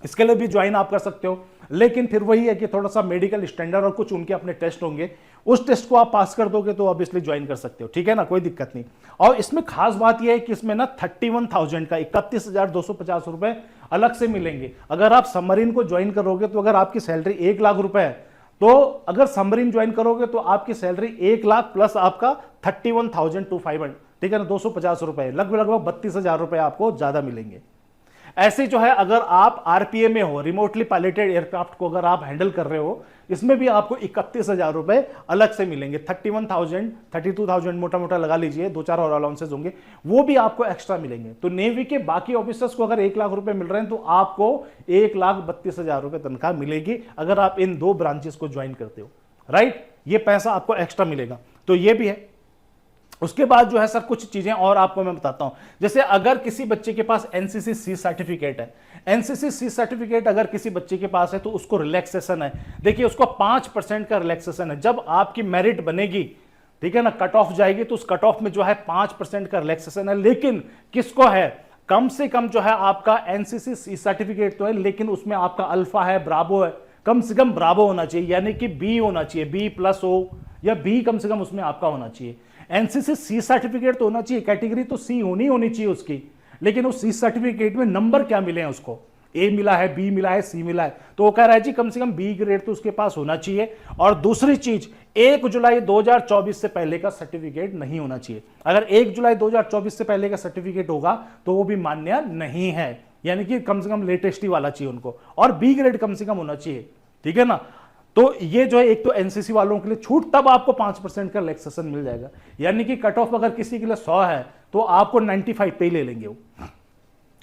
इसके लिए भी ज्वाइन आप कर सकते हो, लेकिन फिर वही है कि थोड़ा सा मेडिकल स्टैंडर्ड और कुछ उनके अपने टेस्ट होंगे, उस टेस्ट को आप पास कर दोगे तो ऑब्वियसली ज्वाइन कर सकते हो। ठीक है ना, कोई दिक्कत नहीं। और इसमें खास बात यह है कि इसमें ना 31,000 का 31,250 रुपए अलग से मिलेंगे। अगर आप सबमरीन को ज्वाइन करोगे तो अगर आपकी सैलरी 1 लाख रुपए है, तो अगर सबमरीन ज्वाइन करोगे तो आपकी सैलरी 1 लाख प्लस आपका 31,250, ठीक है ना, 250 रुपए, लगभग 32,000 रुपए आपको ज्यादा मिलेंगे। ऐसे जो है अगर आप आरपीए में हो, रिमोटली पायलटेड एयरक्राफ्ट को अगर आप हैंडल कर रहे हो, इसमें भी आपको 31,000 रुपए अलग से मिलेंगे। 31,000 32,000 मोटा मोटा लगा लीजिए, 2-4 और अलाउंसेस होंगे, वो भी आपको एक्स्ट्रा मिलेंगे। तो नेवी के बाकी ऑफिसर्स को अगर 1 लाख रुपए मिल रहे हैं तो आपको 1,32,000 रुपए तनख्वाह मिलेगी अगर आप इन 2 ब्रांचेस को ज्वाइन करते हो, राइट। ये पैसा आपको एक्स्ट्रा मिलेगा, तो ये भी है। उसके बाद जो है सर कुछ चीजें और आपको मैं बताता हूं, जैसे अगर किसी बच्चे के पास एनसीसी सी सर्टिफिकेट है, एनसीसी सी सर्टिफिकेट अगर किसी बच्चे के पास है तो उसको रिलैक्सेशन है। देखिए उसको 5% का रिलैक्सेशन है। जब आपकी मेरिट बनेगी, ठीक है ना, कट ऑफ जाएगी, तो उस कट ऑफ में जो है 5% का रिलैक्सेशन है। लेकिन किसको है, कम से कम जो है आपका एनसीसी सी सर्टिफिकेट तो है, लेकिन उसमें आपका अल्फा है, ब्रावो है, कम से कम ब्रावो होना चाहिए, यानी कि बी होना चाहिए, B+ हो या बी कम से कम उसमें आपका होना चाहिए। एनसीसी सी सर्टिफिकेट तो होना चाहिए, कैटेगरी तो सी होनी चाहिए उसकी, लेकिन उस सी सर्टिफिकेट में नंबर क्या मिले हैं उसको, ए मिला है, बी मिला है, सी मिला है, तो वो कह रहा है जी कम से कम बी ग्रेड तो उसके पास होना चाहिए। और दूसरी चीज 1 जुलाई 2024 से पहले का सर्टिफिकेट नहीं होना चाहिए। अगर 1 जुलाई 2024 से पहले का सर्टिफिकेट होगा तो वो भी मान्य नहीं है, यानी कि कम से कम लेटेस्ट ही वाला चाहिए उनको, और बी ग्रेड कम से कम होना चाहिए, ठीक है ना। तो ये जो है एक तो एनसीसी वालों के लिए छूट, तब आपको 5% का रिलैक्सेशन मिल जाएगा, यानी कि कट ऑफ अगर किसी के लिए 100 है तो आपको 95 पे ही ले लेंगे वो,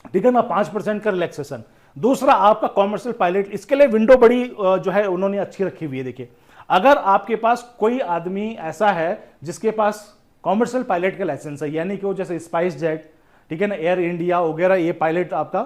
ठीक है ना, 5% का रिलैक्सेशन। दूसरा आपका कॉमर्शियल पायलट, इसके लिए विंडो बड़ी जो है उन्होंने अच्छी रखी हुई है। देखिए अगर आपके पास कोई आदमी ऐसा है जिसके पास कॉमर्शियल पायलट का लाइसेंस है, यानी कि वो जैसे स्पाइस जेट, ठीक है ना, एयर इंडिया वगैरह, ये पायलट आपका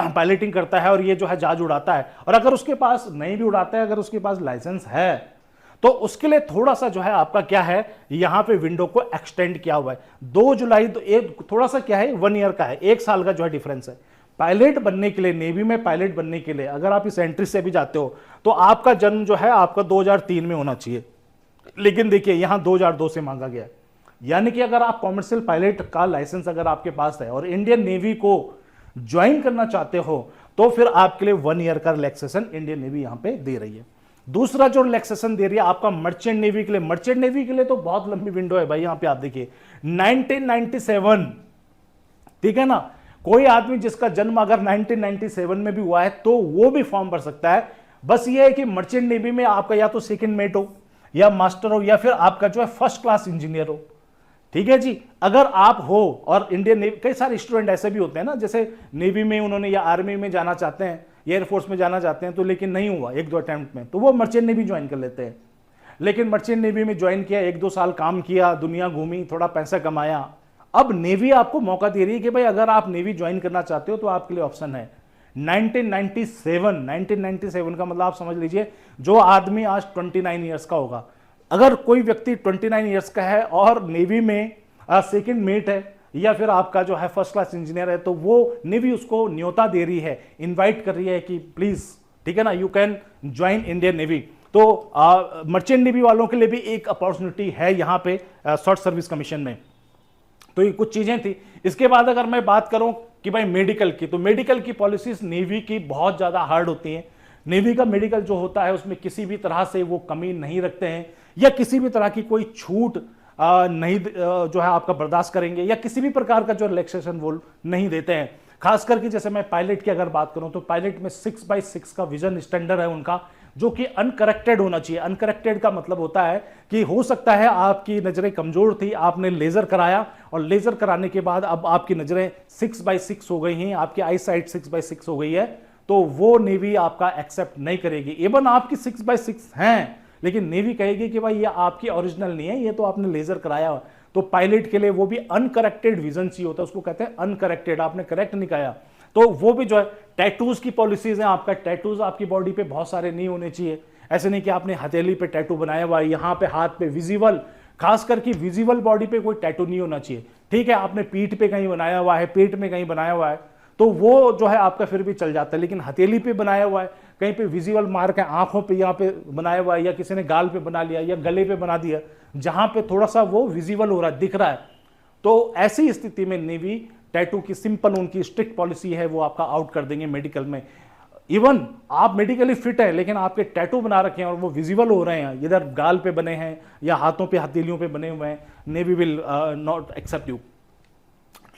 पायलटिंग करता है और ये जो है जहाज उड़ाता है, और अगर उसके पास नहीं भी उड़ाता है, अगर उसके पास लाइसेंस है तो उसके लिए थोड़ा सा जो है आपका क्या है, यहां पे विंडो को एक्सटेंड किया हुआ है 2 जुलाई, तो एक थोड़ा सा क्या है 1 ईयर का है, 1 साल का जो है डिफरेंस है। पायलट बनने के लिए, नेवी में पायलट बनने के लिए अगर आप इस एंट्री से भी जाते हो तो आपका जन्म जो है आपका 2003 में होना चाहिए, लेकिन देखिए यहां 2002 से मांगा गया है। यानी कि अगर आप कॉमर्शियल पायलट का लाइसेंस अगर आपके पास है और इंडियन नेवी को ज्वाइन करना चाहते हो तो फिर आपके लिए 1 ईयर का रिलैक्सेशन इंडियन नेवी यहां पे दे रही है। दूसरा जो रिलैक्सेशन दे रही है आपका मर्चेंट नेवी के लिए, मर्चेंट नेवी के लिए तो बहुत लंबी विंडो है भाई, यहां पे आप देखिए 1997, ठीक है ना, कोई आदमी जिसका जन्म अगर 1997 में भी हुआ है तो वो भी फॉर्म भर सकता है। बस ये है कि मर्चेंट नेवी में आपका या तो सेकंड मेट हो या मास्टर हो या फिर आपका जो है फर्स्ट क्लास इंजीनियर हो, ठीक है जी। अगर आप हो और इंडियन नेवी, कई सारे स्टूडेंट ऐसे भी होते हैं ना, जैसे नेवी में उन्होंने या आर्मी में जाना चाहते हैं, एयरफोर्स में जाना चाहते हैं, तो लेकिन नहीं हुआ 1-2 अटेम्प्ट में, तो वो मर्चेंट नेवी ज्वाइन कर लेते हैं। लेकिन मर्चेंट नेवी में ज्वाइन किया, 1-2 साल काम किया, दुनिया घूमी, थोड़ा पैसा कमाया, अब नेवी आपको मौका दे रही है कि भाई अगर आप नेवी ज्वाइन करना चाहते हो तो आपके लिए ऑप्शन है। 1997 का मतलब आप समझ लीजिए जो आदमी आज 29 ईयर्स का होगा, अगर कोई व्यक्ति 29 ईयर्स का है और नेवी में सेकंड मेट है या फिर आपका जो है फर्स्ट क्लास इंजीनियर है, तो वो नेवी उसको न्योता दे रही है, इनवाइट कर रही है कि प्लीज, ठीक है ना, you can join Indian navy. तो मर्चेंट नेवी वालों के लिए भी एक अपॉर्चुनिटी है यहां पे शॉर्ट सर्विस कमीशन में। तो ये कुछ चीजें थी। इसके बाद अगर मैं बात करूं कि भाई मेडिकल की, तो मेडिकल की पॉलिसीज नेवी की बहुत ज्यादा हार्ड होती हैं। नेवी का मेडिकल जो होता है उसमें किसी भी तरह से वो कमी नहीं रखते हैं या किसी भी तरह की कोई छूट नहीं जो है आपका बर्दाश्त करेंगे, या किसी भी प्रकार का जो रिलैक्सेशन वो नहीं देते हैं। खास करके जैसे मैं पायलट की अगर बात करूं तो पायलट में 6x6 का विजन स्टैंडर्ड है उनका, जो कि अनकरेक्टेड होना चाहिए। अनकरेक्टेड का मतलब होता है कि हो सकता है आपकी नजरें कमजोर थी, आपने लेजर कराया और लेजर कराने के बाद अब आपकी नजरें 6x6 हो गई हैं, आपकी आई साइट 6x6 हो गई है, तो वो नेवी आपका एक्सेप्ट नहीं करेगी। इवन आपकी 6x6 हैं लेकिन नेवी कहेगी कि भाई ये आपकी ओरिजिनल नहीं है, ये तो आपने लेजर कराया। तो पायलट के लिए वो भी अनकरेक्टेड विजन चाहिए होता है, उसको कहते हैं अनकरेक्टेड, आपने करेक्ट नहीं कराया। तो वो भी जो है टैटूज की पॉलिसीज हैं, आपका टैटूज आपकी बॉडी पे बहुत सारे नहीं होने चाहिए। ऐसे नहीं कि आपने हथेली पे टैटू बनाया हुआ है, यहाँ पे हाथ पे विजिबल, खास करके विजिबल बॉडी पे कोई टैटू नहीं होना चाहिए। ठीक है, आपने पीठ पे कहीं बनाया हुआ है, पेट में कहीं बनाया हुआ है, तो वो जो है आपका फिर भी चल जाता है। लेकिन हथेली पे बनाया हुआ है, कहीं पे विजिबल मार्क है, आंखों पे यहाँ पे बनाया हुआ है, या किसी ने गाल पे बना लिया या गले पे बना दिया, जहां पे थोड़ा सा वो विजिबल हो रहा है, दिख रहा है, तो ऐसी स्थिति में नेवी टैटू की सिंपल उनकी स्ट्रिक्ट पॉलिसी है, वो आपका आउट कर देंगे मेडिकल में। इवन आप मेडिकली फिट है लेकिन आपके टैटू बना रखे हैं और वो विजिबल हो रहे हैं, इधर गाल पे बने हैं या हाथों पे हथेलियों पे बने हुए हैं, navy will not accept you,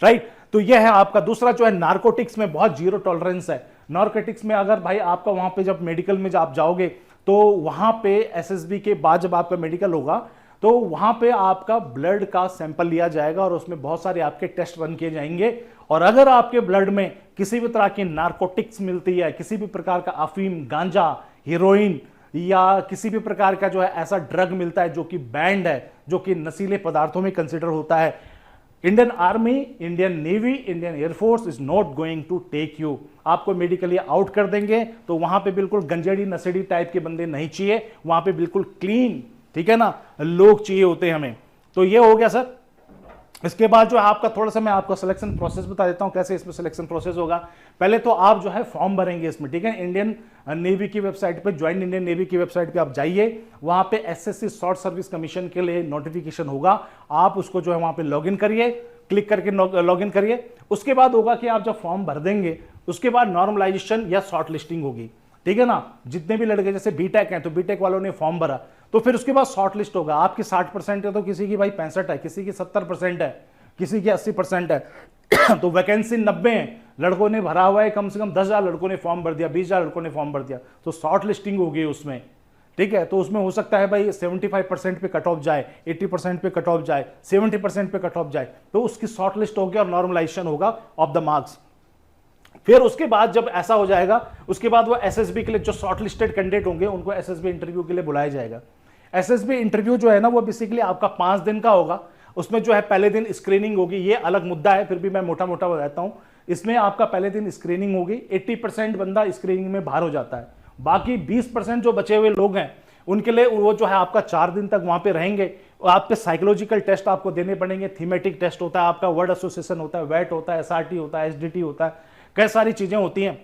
right. तो यह है आपका दूसरा जो है नार्कोटिक्स में बहुत जीरो टॉलरेंस है। नार्कोटिक्स में अगर भाई आपका वहां पे जब मेडिकल में आप जाओगे तो वहां पे एसएसबी के बाद जब आपका मेडिकल होगा तो वहां पे आपका ब्लड का सैंपल लिया जाएगा और उसमें बहुत सारे आपके टेस्ट रन किए जाएंगे, और अगर आपके ब्लड में किसी भी तरह की नार्कोटिक्स मिलती है, किसी भी प्रकार का अफीम, गांजा, हीरोइन या किसी भी प्रकार का जो है ऐसा ड्रग मिलता है जो कि बैंड है, जो कि नशीले पदार्थों में कंसिडर होता है, Indian Army, Indian Navy, Indian Air Force is not going to take you, आपको मेडिकली आउट कर देंगे। तो वहां पे बिल्कुल गंजेड़ी नशेड़ी टाइप के बंदे नहीं चाहिए, वहां पे बिल्कुल क्लीन, ठीक है ना, लोग चाहिए होते हैं हमें। तो ये हो गया सर। इसके बाद जो है आपका थोड़ा सा मैं आपको सिलेक्शन प्रोसेस बता देता हूं, कैसे इसमें सिलेक्शन प्रोसेस होगा। पहले तो आप जो है फॉर्म भरेंगे इसमें, ठीक है। इंडियन नेवी की वेबसाइट पे, ज्वाइन इंडियन नेवी की वेबसाइट पे आप जाइए, वहां पे एसएससी शॉर्ट सर्विस कमीशन के लिए नोटिफिकेशन होगा, आप उसको जो है वहां पे लॉगिन करिए, क्लिक करके लॉगिन करिए। उसके बाद होगा कि आप जब फॉर्म भर देंगे उसके बाद नॉर्मलाइजेशन या शॉर्ट लिस्टिंग होगी, ठीक है ना। जितने भी लड़के जैसे बीटेक हैं तो बीटेक वालों ने फॉर्म भरा, तो फिर उसके बाद शॉर्ट लिस्ट होगा। आपकी 60% है तो किसी की भाई 65 है, किसी की 70% है, किसी की 80% है तो वैकेंसी 90 है, लड़कों ने भरा हुआ है, कम से कम 10,000 लड़कों ने फॉर्म भर दिया, 20,000 लड़कों ने फॉर्म भर दिया, तो शॉर्ट लिस्टिंग होगी उसमें, ठीक है। तो उसमें हो सकता है भाई 75% पे कट ऑफ जाए, 80% पे कट ऑफ जाए, 70% पे कट ऑफ जाए, तो उसकी शॉर्ट लिस्ट होगी और नॉर्मलाइजेशन होगा ऑफ द मार्क्स। फिर उसके बाद जब ऐसा हो जाएगा, उसके बाद वो एसएसबी के लिए जो शॉर्ट लिस्टेड कैंडिडेट होंगे उनको एसएसबी इंटरव्यू के लिए बुलाया जाएगा। एसएसबी इंटरव्यू जो है ना वो बेसिकली आपका 5 दिन का होगा। उसमें जो है पहले दिन स्क्रीनिंग होगी, ये अलग मुद्दा है, फिर भी मैं मोटा मोटा बताता हूं। इसमें आपका पहले दिन स्क्रीनिंग होगी, 80% बंदा स्क्रीनिंग में बाहर हो जाता है, बाकी 20% जो बचे हुए लोग हैं उनके लिए वो जो है आपका 4 दिन तक वहां पे रहेंगे। आपके साइकोलॉजिकल टेस्ट आपको देने पड़ेंगे, थीमेटिक टेस्ट होता है, आपका वर्ड एसोसिएशन होता है, वेट होता है, एसआरटी होता है, एसडीटी होता है, कई सारी चीजें होती हैं।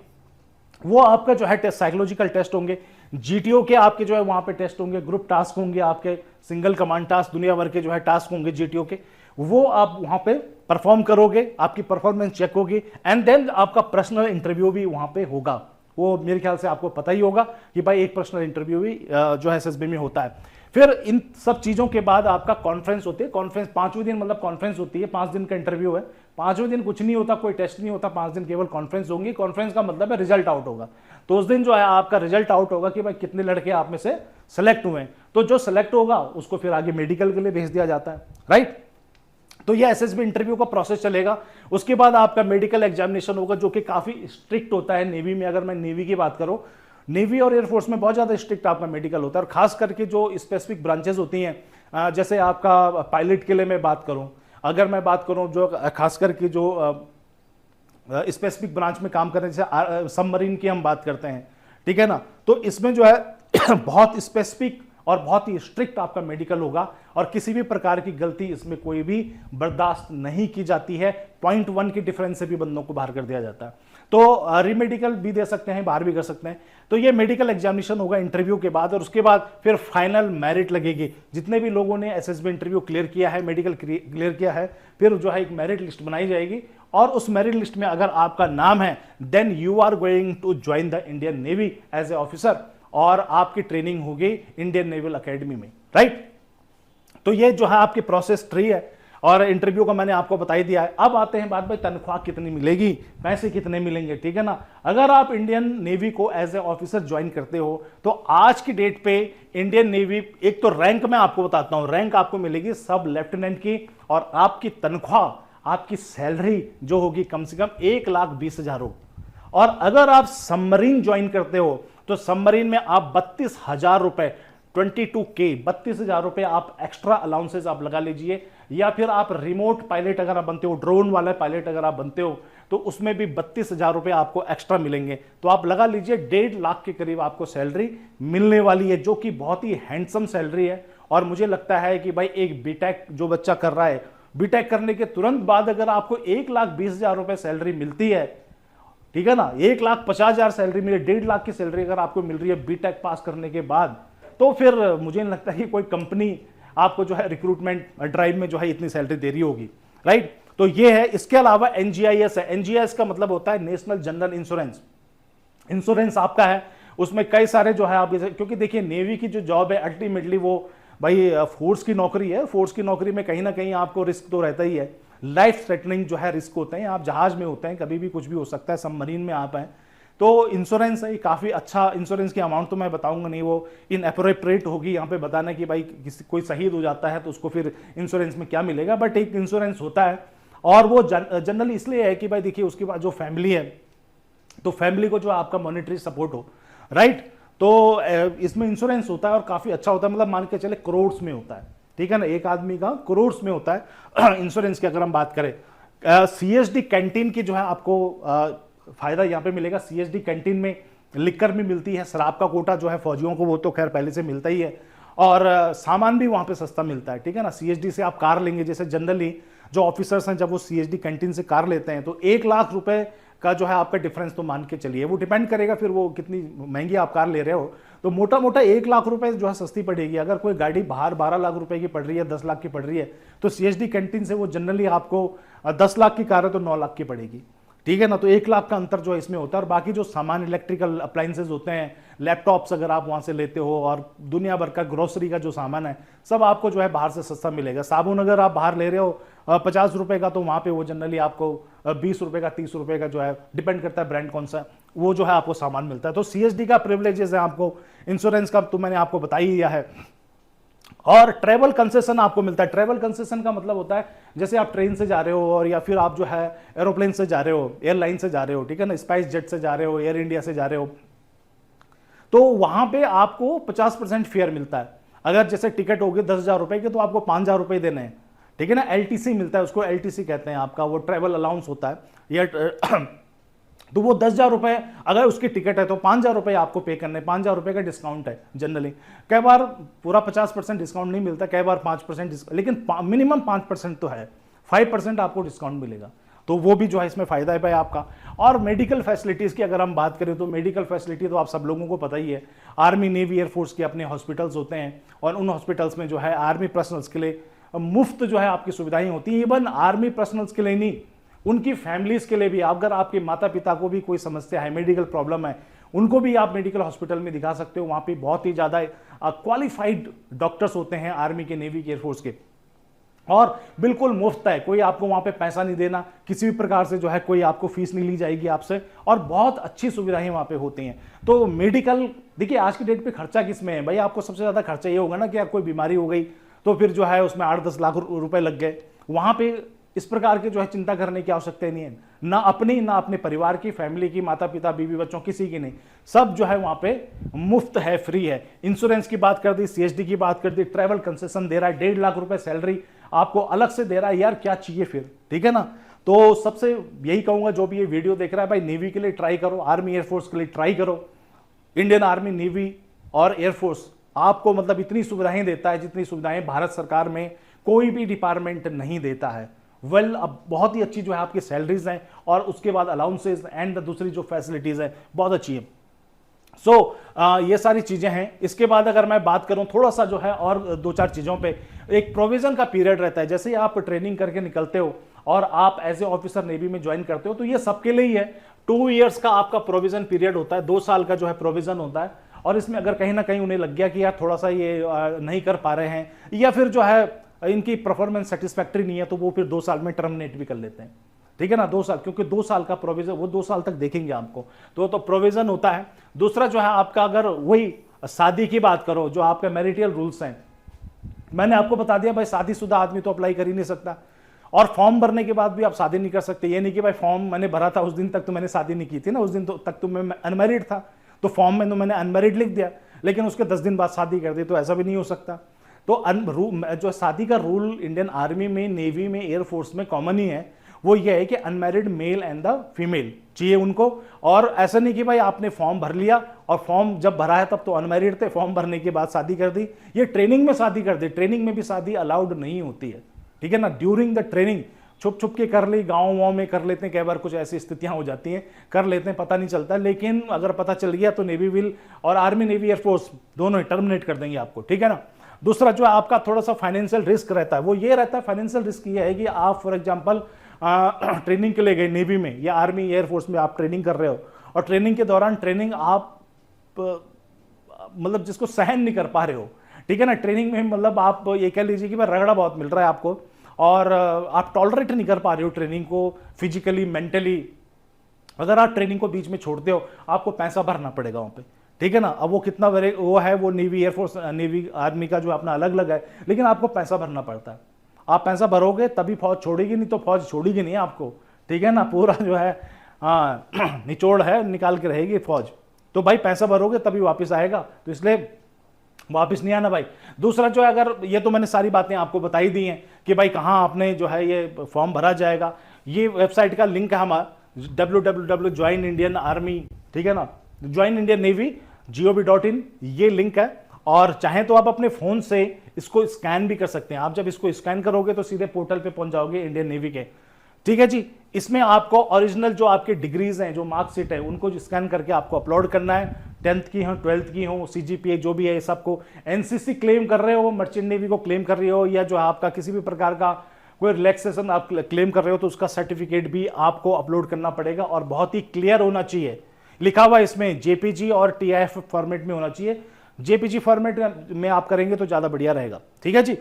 वो आपका जो है टेस्ट, साइकोलॉजिकल टेस्ट होंगे, जीटीओ के आपके जो है वहां पे टेस्ट होंगे, ग्रुप टास्क होंगे, आपके सिंगल कमांड टास्क, दुनिया भर के जो है टास्क होंगे जीटीओ के, वो आप वहां पे परफॉर्म करोगे, आपकी परफॉर्मेंस चेक होगी, एंड देन आपका पर्सनल इंटरव्यू भी वहां पे होगा। वो मेरे ख्याल से आपको पता ही होगा कि भाई एक पर्सनल इंटरव्यू भी जो है एसएसबी में होता है। फिर इन सब चीजों के बाद आपका कॉन्फ्रेंस होती है। कॉन्फ्रेंस 5वें दिन मतलब कॉन्फ्रेंस होती है, 5 दिन का इंटरव्यू है। 5वें दिन कुछ नहीं होता, कोई टेस्ट नहीं होता, 5 दिन केवल कॉन्फ्रेंस होंगी। कॉन्फ्रेंस का मतलब है रिजल्ट आउट होगा, तो उस दिन जो है आपका रिजल्ट आउट होगा कि भाई कितने लड़के आप में से सेलेक्ट हुए हैं। तो जो सेलेक्ट होगा उसको फिर आगे मेडिकल के लिए भेज दिया जाता है, राइट। तो ये एसएसबी इंटरव्यू का प्रोसेस चलेगा। उसके बाद आपका मेडिकल एग्जामिनेशन होगा जो कि काफी स्ट्रिक्ट होता है नेवी में। अगर मैं नेवी की बात करूं, नेवी और एयरफोर्स में बहुत ज्यादा स्ट्रिक्ट आपका मेडिकल होता है, और खास करके जो स्पेसिफिक ब्रांचेस होती हैं, जैसे आपका पायलट के लिए मैं बात करूं, अगर मैं बात करूं जो खास करके जो स्पेसिफिक ब्रांच में काम कर रहे हैं, जैसे सबमरीन की हम बात करते हैं, ठीक है ना, तो इसमें जो है बहुत स्पेसिफिक और बहुत ही स्ट्रिक्ट आपका मेडिकल होगा, और किसी भी प्रकार की गलती इसमें कोई भी बर्दाश्त नहीं की जाती है। 0.1 की डिफरेंस से भी बंदों को बाहर कर दिया जाता है। तो रीमेडिकल भी दे सकते हैं, बाहर भी कर सकते हैं। तो ये मेडिकल एग्जामिनेशन होगा इंटरव्यू के बाद, और उसके बाद फिर फाइनल मेरिट लगेगी। जितने भी लोगों ने एसएसबी इंटरव्यू क्लियर किया है, मेडिकल क्लियर किया है, फिर जो है एक मेरिट लिस्ट बनाई जाएगी, और उस मेरिट लिस्ट में अगर आपका नाम है, then you are going to join the Indian Navy as a officer, और आपकी ट्रेनिंग होगी इंडियन नेवल एकेडमी में, राइट। तो ये जो है आपकी प्रोसेस ट्री है, और इंटरव्यू का मैंने आपको बता ही दिया है। अब आते हैं बात भाई तनख्वाह कितनी मिलेगी, पैसे कितने मिलेंगे, ठीक है ना। अगर आप इंडियन नेवी को एज ए ऑफिसर ज्वाइन करते हो तो आज की डेट पे इंडियन नेवी, एक तो रैंक मैं आपको बताता हूं, रैंक आपको मिलेगी सब लेफ्टिनेंट की, और आपकी तनख्वाह, आपकी सैलरी जो होगी कम से कम 1,20,000 हो। और अगर आप सबमरीन ज्वाइन करते हो तो सबमरीन में आप 32,000 रुपए, 22K, 32,000 रुपए आप एक्स्ट्रा अलाउंसेस आप लगा लीजिए। या फिर आप रिमोट पायलट अगर आप बनते हो, ड्रोन वाला पायलट अगर आप बनते हो, तो उसमें भी 32,000 रुपए आपको एक्स्ट्रा मिलेंगे। तो आप लगा लीजिए 1.5 लाख के करीब आपको सैलरी मिलने वाली है, जो कि बहुत ही हैंडसम सैलरी है। और मुझे लगता है कि भाई एक बीटेक जो बच्चा कर रहा है, बीटेक करने के तुरंत बाद अगर आपको 1,20,000 रुपए सैलरी मिलती है, ठीक है ना, 1,50,000 सैलरी मिले, 1.5 लाख की सैलरी अगर आपको मिल रही है बीटेक पास करने के बाद, तो फिर मुझे नहीं लगता कि कोई कंपनी आपको जो है रिक्रूटमेंट ड्राइव में जो है इतनी सैलरी दे रही होगी, राइट। तो ये है। इसके अलावा एनजीआईएस है। एनजीआईएस का मतलब होता है नेशनल जनरल इंश्योरेंस। इंश्योरेंस आपका है, उसमें कई सारे जो है आप, क्योंकि देखिए नेवी की जो जॉब है अल्टीमेटली वो भाई फोर्स की नौकरी है। फोर्स की नौकरी में कहीं ना कहीं आपको रिस्क तो रहता ही है, लाइफ थ्रेटनिंग जो है रिस्क होते हैं। आप जहाज में होते हैं, कभी भी कुछ भी हो सकता है, सबमरीन में आप हैं, तो इंश्योरेंस है काफ़ी अच्छा। इंश्योरेंस की अमाउंट तो मैं बताऊंगा नहीं, वो इनएप्रोप्रिएट होगी यहाँ पे बताना कि भाई किसी कोई शहीद हो जाता है तो उसको फिर इंश्योरेंस में क्या मिलेगा, बट एक इंश्योरेंस होता है। और वो जनरली इसलिए है कि भाई देखिए उसके बाद जो फैमिली है, तो फैमिली को जो आपका मॉनेटरी सपोर्ट हो, राइट। तो इसमें इंश्योरेंस होता है और काफ़ी अच्छा होता है, मतलब मान के चले करोड़ में होता है, ठीक है ना, एक आदमी का करोड़ में होता है इंश्योरेंस की अगर हम बात करें। सीएसडी कैंटीन की जो है आपको फायदा यहाँ पे मिलेगा। सीएसडी कैंटीन में लिकर भी मिलती है, शराब का कोटा जो है फौजियों को वो तो खैर पहले से मिलता ही है, और सामान भी वहाँ पे सस्ता मिलता है, ठीक है ना। सीएसडी से आप कार लेंगे, जैसे जनरली जो ऑफिसर्स हैं जब वो सीएसडी कैंटीन से कार लेते हैं तो 1,00,000 रुपए का जो है आपका डिफरेंस तो मान के चलिए, वो डिपेंड करेगा फिर वो कितनी महंगी आप कार ले रहे हो, तो मोटा मोटा 1,00,000 रुपए जो है सस्ती पड़ेगी। अगर कोई गाड़ी बाहर 12 लाख रुपए की पड़ रही है, 10 लाख की पड़ रही है, तो सीएसडी कैंटीन से वो जनरली आपको 10 लाख की कार है तो 9 लाख की पड़ेगी, ठीक है ना। तो 1 लाख का अंतर जो है इसमें होता है। और बाकी जो सामान इलेक्ट्रिकल अप्लाइंसेज होते हैं, लैपटॉप्स अगर आप वहां से लेते हो, और दुनिया भर का ग्रोसरी का जो सामान है, सब आपको जो है बाहर से सस्ता मिलेगा। साबुन अगर आप बाहर ले रहे हो 50 रुपए का, तो वहां पे वो जनरली आपको 20 रुपए का, 30 रुपए का जो है, डिपेंड करता है ब्रांड कौन सा, वो जो है आपको सामान मिलता है। तो सीएसडी का प्रिविलेजेस है आपको, इंश्योरेंस का तो मैंने आपको बता ही दिया है। और ट्रैवल कंसेशन आपको मिलता है। ट्रैवल कंसेशन का मतलब होता है जैसे आप ट्रेन से जा रहे हो, और या फिर आप जो है एरोप्लेन से जा रहे हो, एयरलाइन से जा रहे हो, ठीक है ना, स्पाइस जेट से जा रहे हो, एयर इंडिया से जा रहे हो, तो वहां पे आपको 50% फेयर मिलता है। अगर जैसे टिकट होगी 10,000 रुपए की, तो आपको 5,000 रुपए देने हैं, ठीक है ना। एलटीसी मिलता है, उसको एलटीसी कहते हैं, आपका वो ट्रैवल अलाउंस होता है, या तो वो 10,000 रुपए अगर उसकी टिकट है तो 5,000 रुपए आपको पे करने, 5,000 रुपए का डिस्काउंट है जनरली। कई बार पूरा 50% डिस्काउंट नहीं मिलता, कई बार 5%, लेकिन मिनिमम 5% तो है, 5% आपको डिस्काउंट मिलेगा। तो वो भी जो है इसमें फायदा है भाई आपका। और मेडिकल फैसिलिटीज की अगर हम बात करें, तो मेडिकल फैसिलिटी तो आप सब लोगों को पता ही है, आर्मी, नेवी, एयरफोर्स के अपने हॉस्पिटल्स होते हैं, और उन हॉस्पिटल्स में जो है आर्मी पर्सनल्स के लिए मुफ्त जो है आपकी सुविधाएं होती हैं। इवन आर्मी पर्सनल्स के लिए नहीं, उनकी फैमिलीज के लिए भी, अगर आपके माता पिता को भी कोई समस्या है, मेडिकल प्रॉब्लम है, उनको भी आप मेडिकल हॉस्पिटल में दिखा सकते हो। वहां पे बहुत ही ज्यादा क्वालिफाइड डॉक्टर्स होते हैं आर्मी के, नेवी के, एयरफोर्स के, और बिल्कुल मुफ्त है। कोई आपको वहां पे पैसा नहीं देना, किसी भी प्रकार से जो है कोई आपको फीस नहीं ली जाएगी आपसे, और बहुत अच्छी सुविधाएं वहां पे होती हैं। तो मेडिकल, देखिए आज की डेट पे खर्चा किसमें है भाई, आपको सबसे ज्यादा खर्चा ये होगा ना कि यार कोई बीमारी हो गई, तो फिर जो है उसमें 8-10 लाख रुपए लग गए। वहां पे इस प्रकार की जो है चिंता करने की आवश्यकता नहीं है, ना अपनी, ना अपने परिवार की, फैमिली की, माता पिता, बीवी बच्चों, किसी की नहीं, सब जो है वहां पे मुफ्त है, फ्री है। इंश्योरेंस की बात कर दी, सीएसडी की बात कर दी, ट्रैवल कंसेशन दे रहा है, 1.5 लाख रुपए सैलरी आपको अलग से दे रहा है, यार क्या चाहिए फिर, ठीक है ना। तो सबसे यही कहूंगा, जो भी ये वीडियो देख रहा है भाई, नेवी के लिए ट्राई करो, आर्मी एयरफोर्स के लिए ट्राई करो। इंडियन आर्मी, नेवी और एयरफोर्स आपको मतलब इतनी सुविधाएं देता है जितनी सुविधाएं भारत सरकार में कोई भी डिपार्टमेंट नहीं देता है। अब बहुत ही अच्छी जो है आपकी सैलरीज हैं, और उसके बाद अलाउंसेज एंड दूसरी जो फैसिलिटीज है बहुत अच्छी है। ये सारी चीजें हैं। इसके बाद अगर मैं बात करूं थोड़ा सा जो है और 2-4 चीजों पे, एक प्रोविजन का पीरियड रहता है। जैसे ही आप ट्रेनिंग करके निकलते हो और आप एज ए ऑफिसर नेवी में ज्वाइन करते हो, तो ये सबके लिए ही है। 2 ईयर्स का आपका प्रोविजन पीरियड होता है, 2 साल का जो है प्रोविजन होता है। और इसमें अगर कहीं ना कहीं उन्हें लग गया कि यार थोड़ा सा ये नहीं कर पा रहे हैं, या फिर जो है इनकी परफॉर्मेंस सेटिस्फैक्टरी नहीं है, तो वो फिर 2 साल में टर्मिनेट भी कर लेते हैं, ठीक है ना। 2 साल, क्योंकि 2 साल का प्रोविजन, वो 2 साल तक देखेंगे आपको, तो प्रोविजन होता है। दूसरा जो है आपका, अगर वही शादी की बात करो, जो आपके मैरिटल रूल्स हैं, मैंने आपको बता दिया भाई, शादीशुदा आदमी तो अप्लाई कर ही नहीं सकता, और फॉर्म भरने के बाद भी आप शादी नहीं कर सकते। ये नहीं कि भाई फॉर्म मैंने भरा था उस दिन तक तो मैंने शादी नहीं की थी ना, उस दिन तक तो मैं अनमैरिड था, तो फॉर्म में तो मैंने अनमैरिड लिख दिया, लेकिन उसके 10 दिन बाद शादी कर दी, तो ऐसा भी नहीं हो सकता। तो जो शादी का रूल इंडियन आर्मी में, नेवी में, एयरफोर्स में कॉमन ही है, वो ये है कि unmarried male and the female चाहिए उनको। और ऐसा नहीं कि भाई आपने फॉर्म भर लिया और फॉर्म जब भरा है तब तो अनमैरिड थे, फॉर्म भरने के बाद शादी कर दी, ये ट्रेनिंग में शादी कर दी। ट्रेनिंग में भी शादी अलाउड नहीं होती है, ठीक है ना। ड्यूरिंग द ट्रेनिंग छुप छुप के कर ली, गाँव में कर लेते हैं, कई बार कुछ ऐसी स्थितियां हो जाती हैं, कर लेते हैं, पता नहीं चलता। लेकिन अगर पता चल गया तो नेवी विल, और आर्मी, नेवी, एयरफोर्स दोनों ही टर्मिनेट कर देंगे आपको, ठीक है ना। दूसरा जो आपका थोड़ा सा फाइनेंशियल रिस्क रहता है, वो ये रहता है, फाइनेंशियल रिस्क ये है कि आप फॉर एग्जांपल ट्रेनिंग के लिए गए नेवी में या आर्मी एयरफोर्स में, आप ट्रेनिंग कर रहे हो, और ट्रेनिंग के दौरान ट्रेनिंग आप मतलब जिसको सहन नहीं कर पा रहे हो, ठीक है ना। ट्रेनिंग में मतलब आप ये कह लीजिए कि भाई रगड़ा बहुत मिल रहा है आपको, और आप टॉलरेट नहीं कर पा रहे हो ट्रेनिंग को फिजिकली, मेंटली। अगर आप ट्रेनिंग को बीच में छोड़ते हो, आपको पैसा भरना पड़ेगा वहां पे, ठीक है ना। अब वो कितना वो है, वो नेवी, एयरफोर्स, नेवी, आर्मी का जो अपना अलग अलग है, लेकिन आपको पैसा भरना पड़ता है। आप पैसा भरोगे तभी फौज छोड़ेगी, नहीं तो फौज छोड़ेगी नहीं आपको, ठीक है ना। पूरा जो है निचोड़ है, निकाल के रहेगी फौज। तो भाई पैसा भरोगे तभी वापस आएगा, तो इसलिए वापस नहीं आना भाई। दूसरा जो है, अगर ये तो मैंने सारी बातें आपको बताई दी हैं कि भाई कहाँ आपने जो है ये फॉर्म भरा जाएगा। ये वेबसाइट का लिंक है हमारा www.joinindianarmy, ठीक है ना, joinindiannavy.gov.in, ये लिंक है। और चाहें तो आप अपने फोन से इसको स्कैन भी कर सकते हैं। आप जब इसको स्कैन करोगे तो सीधे पोर्टल पे पहुंच जाओगे इंडियन नेवी के, ठीक है जी। इसमें आपको ओरिजिनल जो आपके डिग्रीज हैं, जो मार्कशीट है, उनको स्कैन करके आपको अपलोड करना है। 10th की हो, 12th की हो, सीजीपीए जो भी है, ये सबको। एनसीसी क्लेम कर रहे हो, मर्चेंट नेवी को क्लेम कर रहे हो, या जो आपका किसी भी प्रकार का कोई रिलैक्सेशन आप क्लेम कर रहे हो तो उसका सर्टिफिकेट भी आपको अपलोड करना पड़ेगा और बहुत ही क्लियर होना चाहिए। लिखा हुआ इसमें जेपीजी और टीआईएफ फॉर्मेट में होना चाहिए। जेपीजी फॉर्मेट में आप करेंगे तो ज्यादा बढ़िया रहेगा, ठीक है जी।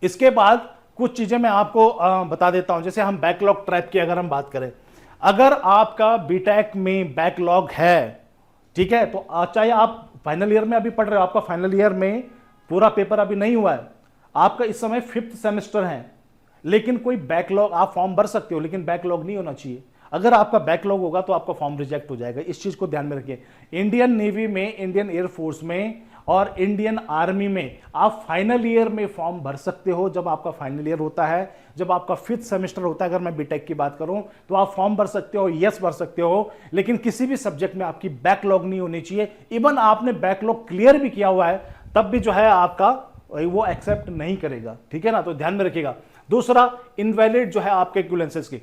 इसके बाद कुछ चीजें मैं आपको बता देता हूं, जैसे हम बैकलॉग ट्रैप की अगर हम बात करें, अगर आपका बीटेक में बैकलॉग है, ठीक है, तो चाहे आप फाइनल ईयर में अभी पढ़ रहे हो, आपका फाइनल ईयर में पूरा पेपर अभी नहीं हुआ है, आपका इस समय 5th सेमेस्टर है, लेकिन कोई बैकलॉग, आप फॉर्म भर सकते हो लेकिन बैकलॉग नहीं होना चाहिए। अगर आपका बैकलॉग होगा तो आपका फॉर्म रिजेक्ट हो जाएगा, इस चीज को ध्यान में रखिए। इंडियन नेवी में, इंडियन एयरफोर्स में और इंडियन आर्मी में आप फाइनल ईयर में फॉर्म भर सकते हो, जब आपका फाइनल ईयर होता है, जब आपका 5th सेमेस्टर होता है। अगर मैं बीटेक की बात करूं तो आप फॉर्म भर सकते हो, यस भर सकते हो, लेकिन किसी भी सब्जेक्ट में आपकी बैकलॉग नहीं होनी चाहिए। इवन आपने बैकलॉग क्लियर भी किया हुआ है तब भी जो है आपका वो एक्सेप्ट नहीं करेगा, ठीक है ना, तो ध्यान में रखिएगा। दूसरा, इनवैलिड जो है आपके इक्विवेलेंसेस की,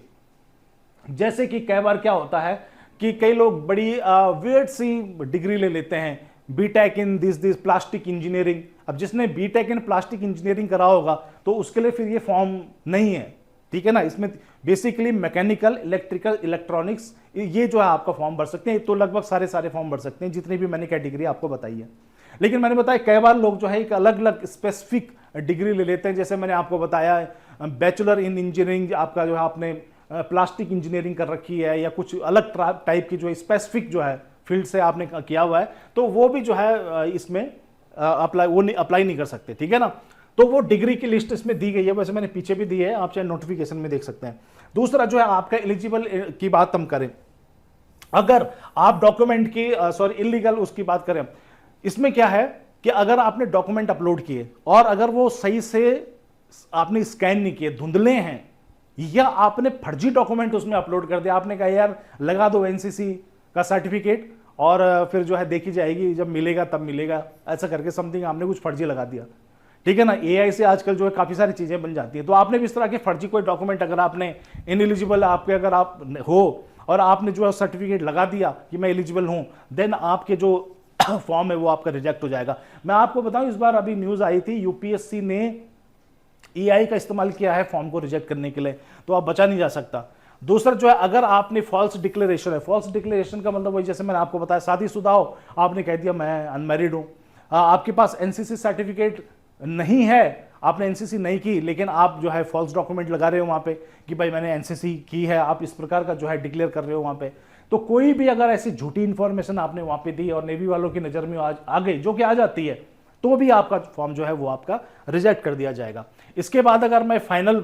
जैसे कि कई बार क्या होता है कि कई लोग बड़ी वियर्ड सी डिग्री ले लेते हैं, BTech in this plastic engineering. अब जिसने बीटेक इन प्लास्टिक इंजीनियरिंग करा होगा तो उसके लिए फिर ये फॉर्म नहीं है, ठीक है ना। इसमें बेसिकली मैकेनिकल, इलेक्ट्रिकल, इलेक्ट्रॉनिक्स, ये जो है आपका फॉर्म भर सकते हैं। तो लगभग सारे फॉर्म भर सकते हैं जितनी भी मैंने कैटेगरी आपको बताई है। लेकिन मैंने बताया कई बार लोग जो है एक अलग अलग स्पेसिफिक डिग्री ले लेते हैं, जैसे मैंने आपको बताया बैचलर इन इंजीनियरिंग, आपका जो है आपने प्लास्टिक इंजीनियरिंग कर रखी है या कुछ अलग टाइप की जो स्पेसिफिक जो है फील्ड से आपने किया हुआ है, तो वो भी जो है इसमें अप्लाई नहीं कर सकते, ठीक है ना। तो वो डिग्री की लिस्ट इसमें दी गई है, वैसे मैंने पीछे भी दी है, आप चाहे नोटिफिकेशन में देख सकते हैं। दूसरा जो है आपका एलिजिबल की बात हम करें, अगर आप डॉक्यूमेंट की इलीगल उसकी बात करें, इसमें क्या है कि अगर आपने डॉक्यूमेंट अपलोड किए और अगर वो सही से आपने स्कैन नहीं किए, धुंधले हैं, या आपने फर्जी डॉक्यूमेंट उसमें अपलोड कर दिया, आपने कहा यार लगा दो एनसीसी का सर्टिफिकेट और फिर जो है देखी जाएगी, जब मिलेगा तब मिलेगा, ऐसा करके समथिंग आपने कुछ फर्जी लगा दिया, ठीक है ना। एआई से आजकल जो है काफी सारी चीजें बन जाती है, तो आपने भी इस तरह के फर्जी कोई डॉक्यूमेंट, अगर आपने इनएलिजिबल आपके अगर आप हो और आपने जो है सर्टिफिकेट लगा दिया कि मैं एलिजिबल हूं, देन आपके जो फॉर्म है वो आपका रिजेक्ट हो जाएगा। मैं आपको बताऊं, इस बार अभी न्यूज आई थी, यूपीएससी ने एआई का इस्तेमाल किया है फॉर्म को रिजेक्ट करने के लिए, तो आप बचा नहीं जा सकता। दूसरा जो है, अगर आपने फॉल्स डिक्लेरेशन है, फॉल्स डिक्लेरेशन का मतलब वही जैसे मैंने आपको बताया, शादीशुदा हो, आपने कह दिया मैं अनमैरिड हूं, आपके पास एनसीसी सर्टिफिकेट नहीं है, आपने एनसीसी नहीं की, लेकिन आप जो है फॉल्स डॉक्यूमेंट लगा रहे हो वहां पे कि भाई मैंने एनसीसी की है, आप इस प्रकार का जो है डिक्लेयर कर रहे हो वहां पे, तो कोई भी अगर ऐसी झूठी इंफॉर्मेशन आपने वहां पे दी और नेवी वालों की नजर में आज आ गई, जो कि आ जाती है, तो भी आपका फॉर्म जो है वो आपका रिजेक्ट कर दिया जाएगा। इसके बाद अगर मैं फाइनल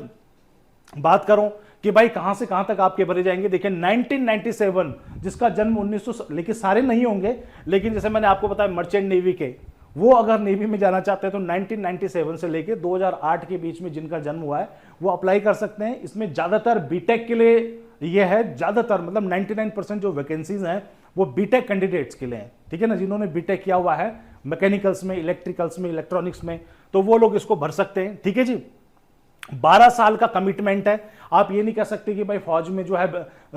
बात करूं कि भाई कहां से कहां तक आपके भरे जाएंगे, देखिए 1997 जिसका जन्म 1900, लेकिन सारे नहीं होंगे, लेकिन जैसे मैंने आपको बताया मर्चेंट नेवी के, वो अगर नेवी में जाना चाहते हैं तो 1997 से लेके 2008 के बीच में जिनका जन्म हुआ है वो अप्लाई कर सकते हैं। इसमें ज्यादातर बीटेक के लिए ये है, ज्यादातर मतलब 99% जो वैकेंसीज हैं वो बीटेक कैंडिडेट्स के लिए हैं, ठीक है ना, जिन्होंने बीटेक किया हुआ है मैकेनिकल्स में, इलेक्ट्रिकल्स में, इलेक्ट्रॉनिक्स में, तो वो लोग इसको भर सकते हैं, ठीक है जी। 12 साल का कमिटमेंट है, आप ये नहीं कह सकते कि भाई फौज में जो है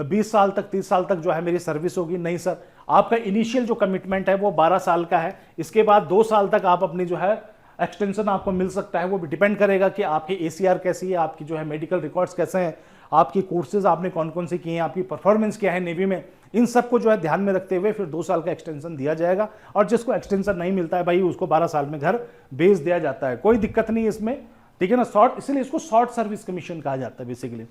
20 साल तक 30 साल तक जो है मेरी सर्विस होगी, नहीं सर, आपका इनिशियल जो कमिटमेंट है वो 12 साल का है। इसके बाद 2 साल तक आप अपनी जो है एक्सटेंशन आपको मिल सकता है, वो भी डिपेंड करेगा कि आपकी एसीआर कैसी है, आपकी जो है मेडिकल रिकॉर्ड्स कैसे हैं, आपकी कोर्सेज आपने कौन कौन से किए हैं, आपकी परफॉर्मेंस क्या है नेवी में, इन सबको जो है ध्यान में रखते हुए फिर 2 साल का एक्सटेंशन दिया जाएगा। और जिसको एक्सटेंशन नहीं मिलता है भाई उसको 12 साल में घर भेज दिया जाता है, कोई दिक्कत नहीं है इसमें, ठीक है ना। शॉर्ट, इसलिए इसको शॉर्ट सर्विस कमीशन कहा जाता है बेसिकली,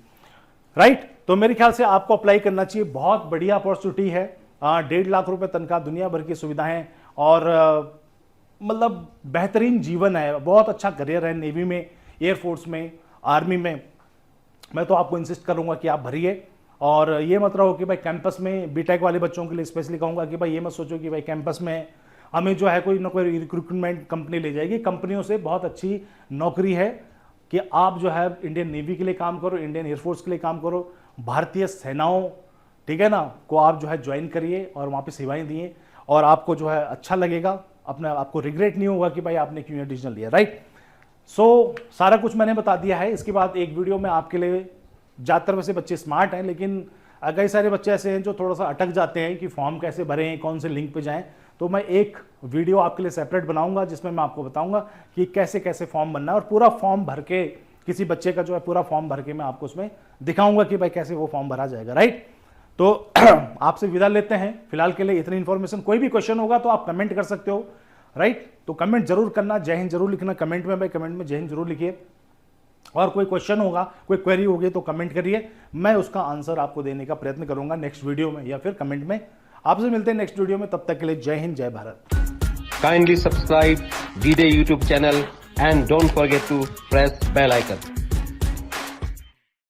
राइट। तो मेरे ख्याल से आपको अप्लाई करना चाहिए, बहुत बढ़िया अपॉर्चुनिटी है, 1.5 लाख रुपए तनख्वाह, दुनिया भर की सुविधाएं और मतलब बेहतरीन जीवन है, बहुत अच्छा करियर है नेवी में, एयरफोर्स में, आर्मी में। मैं तो आपको इंसिस्ट करूंगा कि आप भरिए, और ये मत रहो कि भाई कैंपस में, बीटेक वाले बच्चों के लिए स्पेशली कहूंगा कि भाई ये मत सोचो कि भाई कैंपस में हमें जो है कोई ना कोई रिक्रूटमेंट कंपनी ले जाएगी। कंपनियों से बहुत अच्छी नौकरी है कि आप जो है इंडियन नेवी के लिए काम करो, इंडियन एयरफोर्स के लिए काम करो, भारतीय सेनाओं, ठीक है ना, को आप जो है ज्वाइन करिए और वहाँ पे सेवाएं दिए, और आपको जो है अच्छा लगेगा, अपना आपको रिग्रेट नहीं होगा कि भाई आपने क्यों डिसीजन लिया, राइट। सो सारा कुछ मैंने बता दिया है। इसके बाद एक वीडियो में आपके लिए, ज़्यादातर वैसे बच्चे स्मार्ट हैं, लेकिन कई सारे बच्चे ऐसे हैं जो थोड़ा सा अटक जाते हैं कि फॉर्म कैसे भरें, कौन से लिंक पे जाएं, तो मैं एक वीडियो आपके लिए सेपरेट बनाऊंगा जिसमें मैं आपको बताऊंगा कि कैसे कैसे फॉर्म भरना है, और पूरा फॉर्म भर के किसी बच्चे का जो है पूरा फॉर्म भर के मैं आपको उसमें दिखाऊंगा कि भाई कैसे वो फॉर्म भरा जाएगा, राइट। तो आपसे विदा लेते हैं फिलहाल के लिए, इतनी इंफॉर्मेशन। कोई भी क्वेश्चन होगा तो आप कमेंट कर सकते हो, राइट। तो कमेंट जरूर करना, जय हिंद जरूर लिखना कमेंट में, भाई कमेंट में जय हिंद जरूर लिखिए। और कोई क्वेश्चन होगा, कोई क्वेरी होगी तो कमेंट करिए, मैं उसका आंसर आपको देने का प्रयत्न करूंगा नेक्स्ट वीडियो में या फिर कमेंट में। आपसे मिलते हैं नेक्स्ट वीडियो में, तब तक के लिए जय हिंद जय Bharat. Kindly subscribe D-Day YouTube channel and don't forget to press bell icon.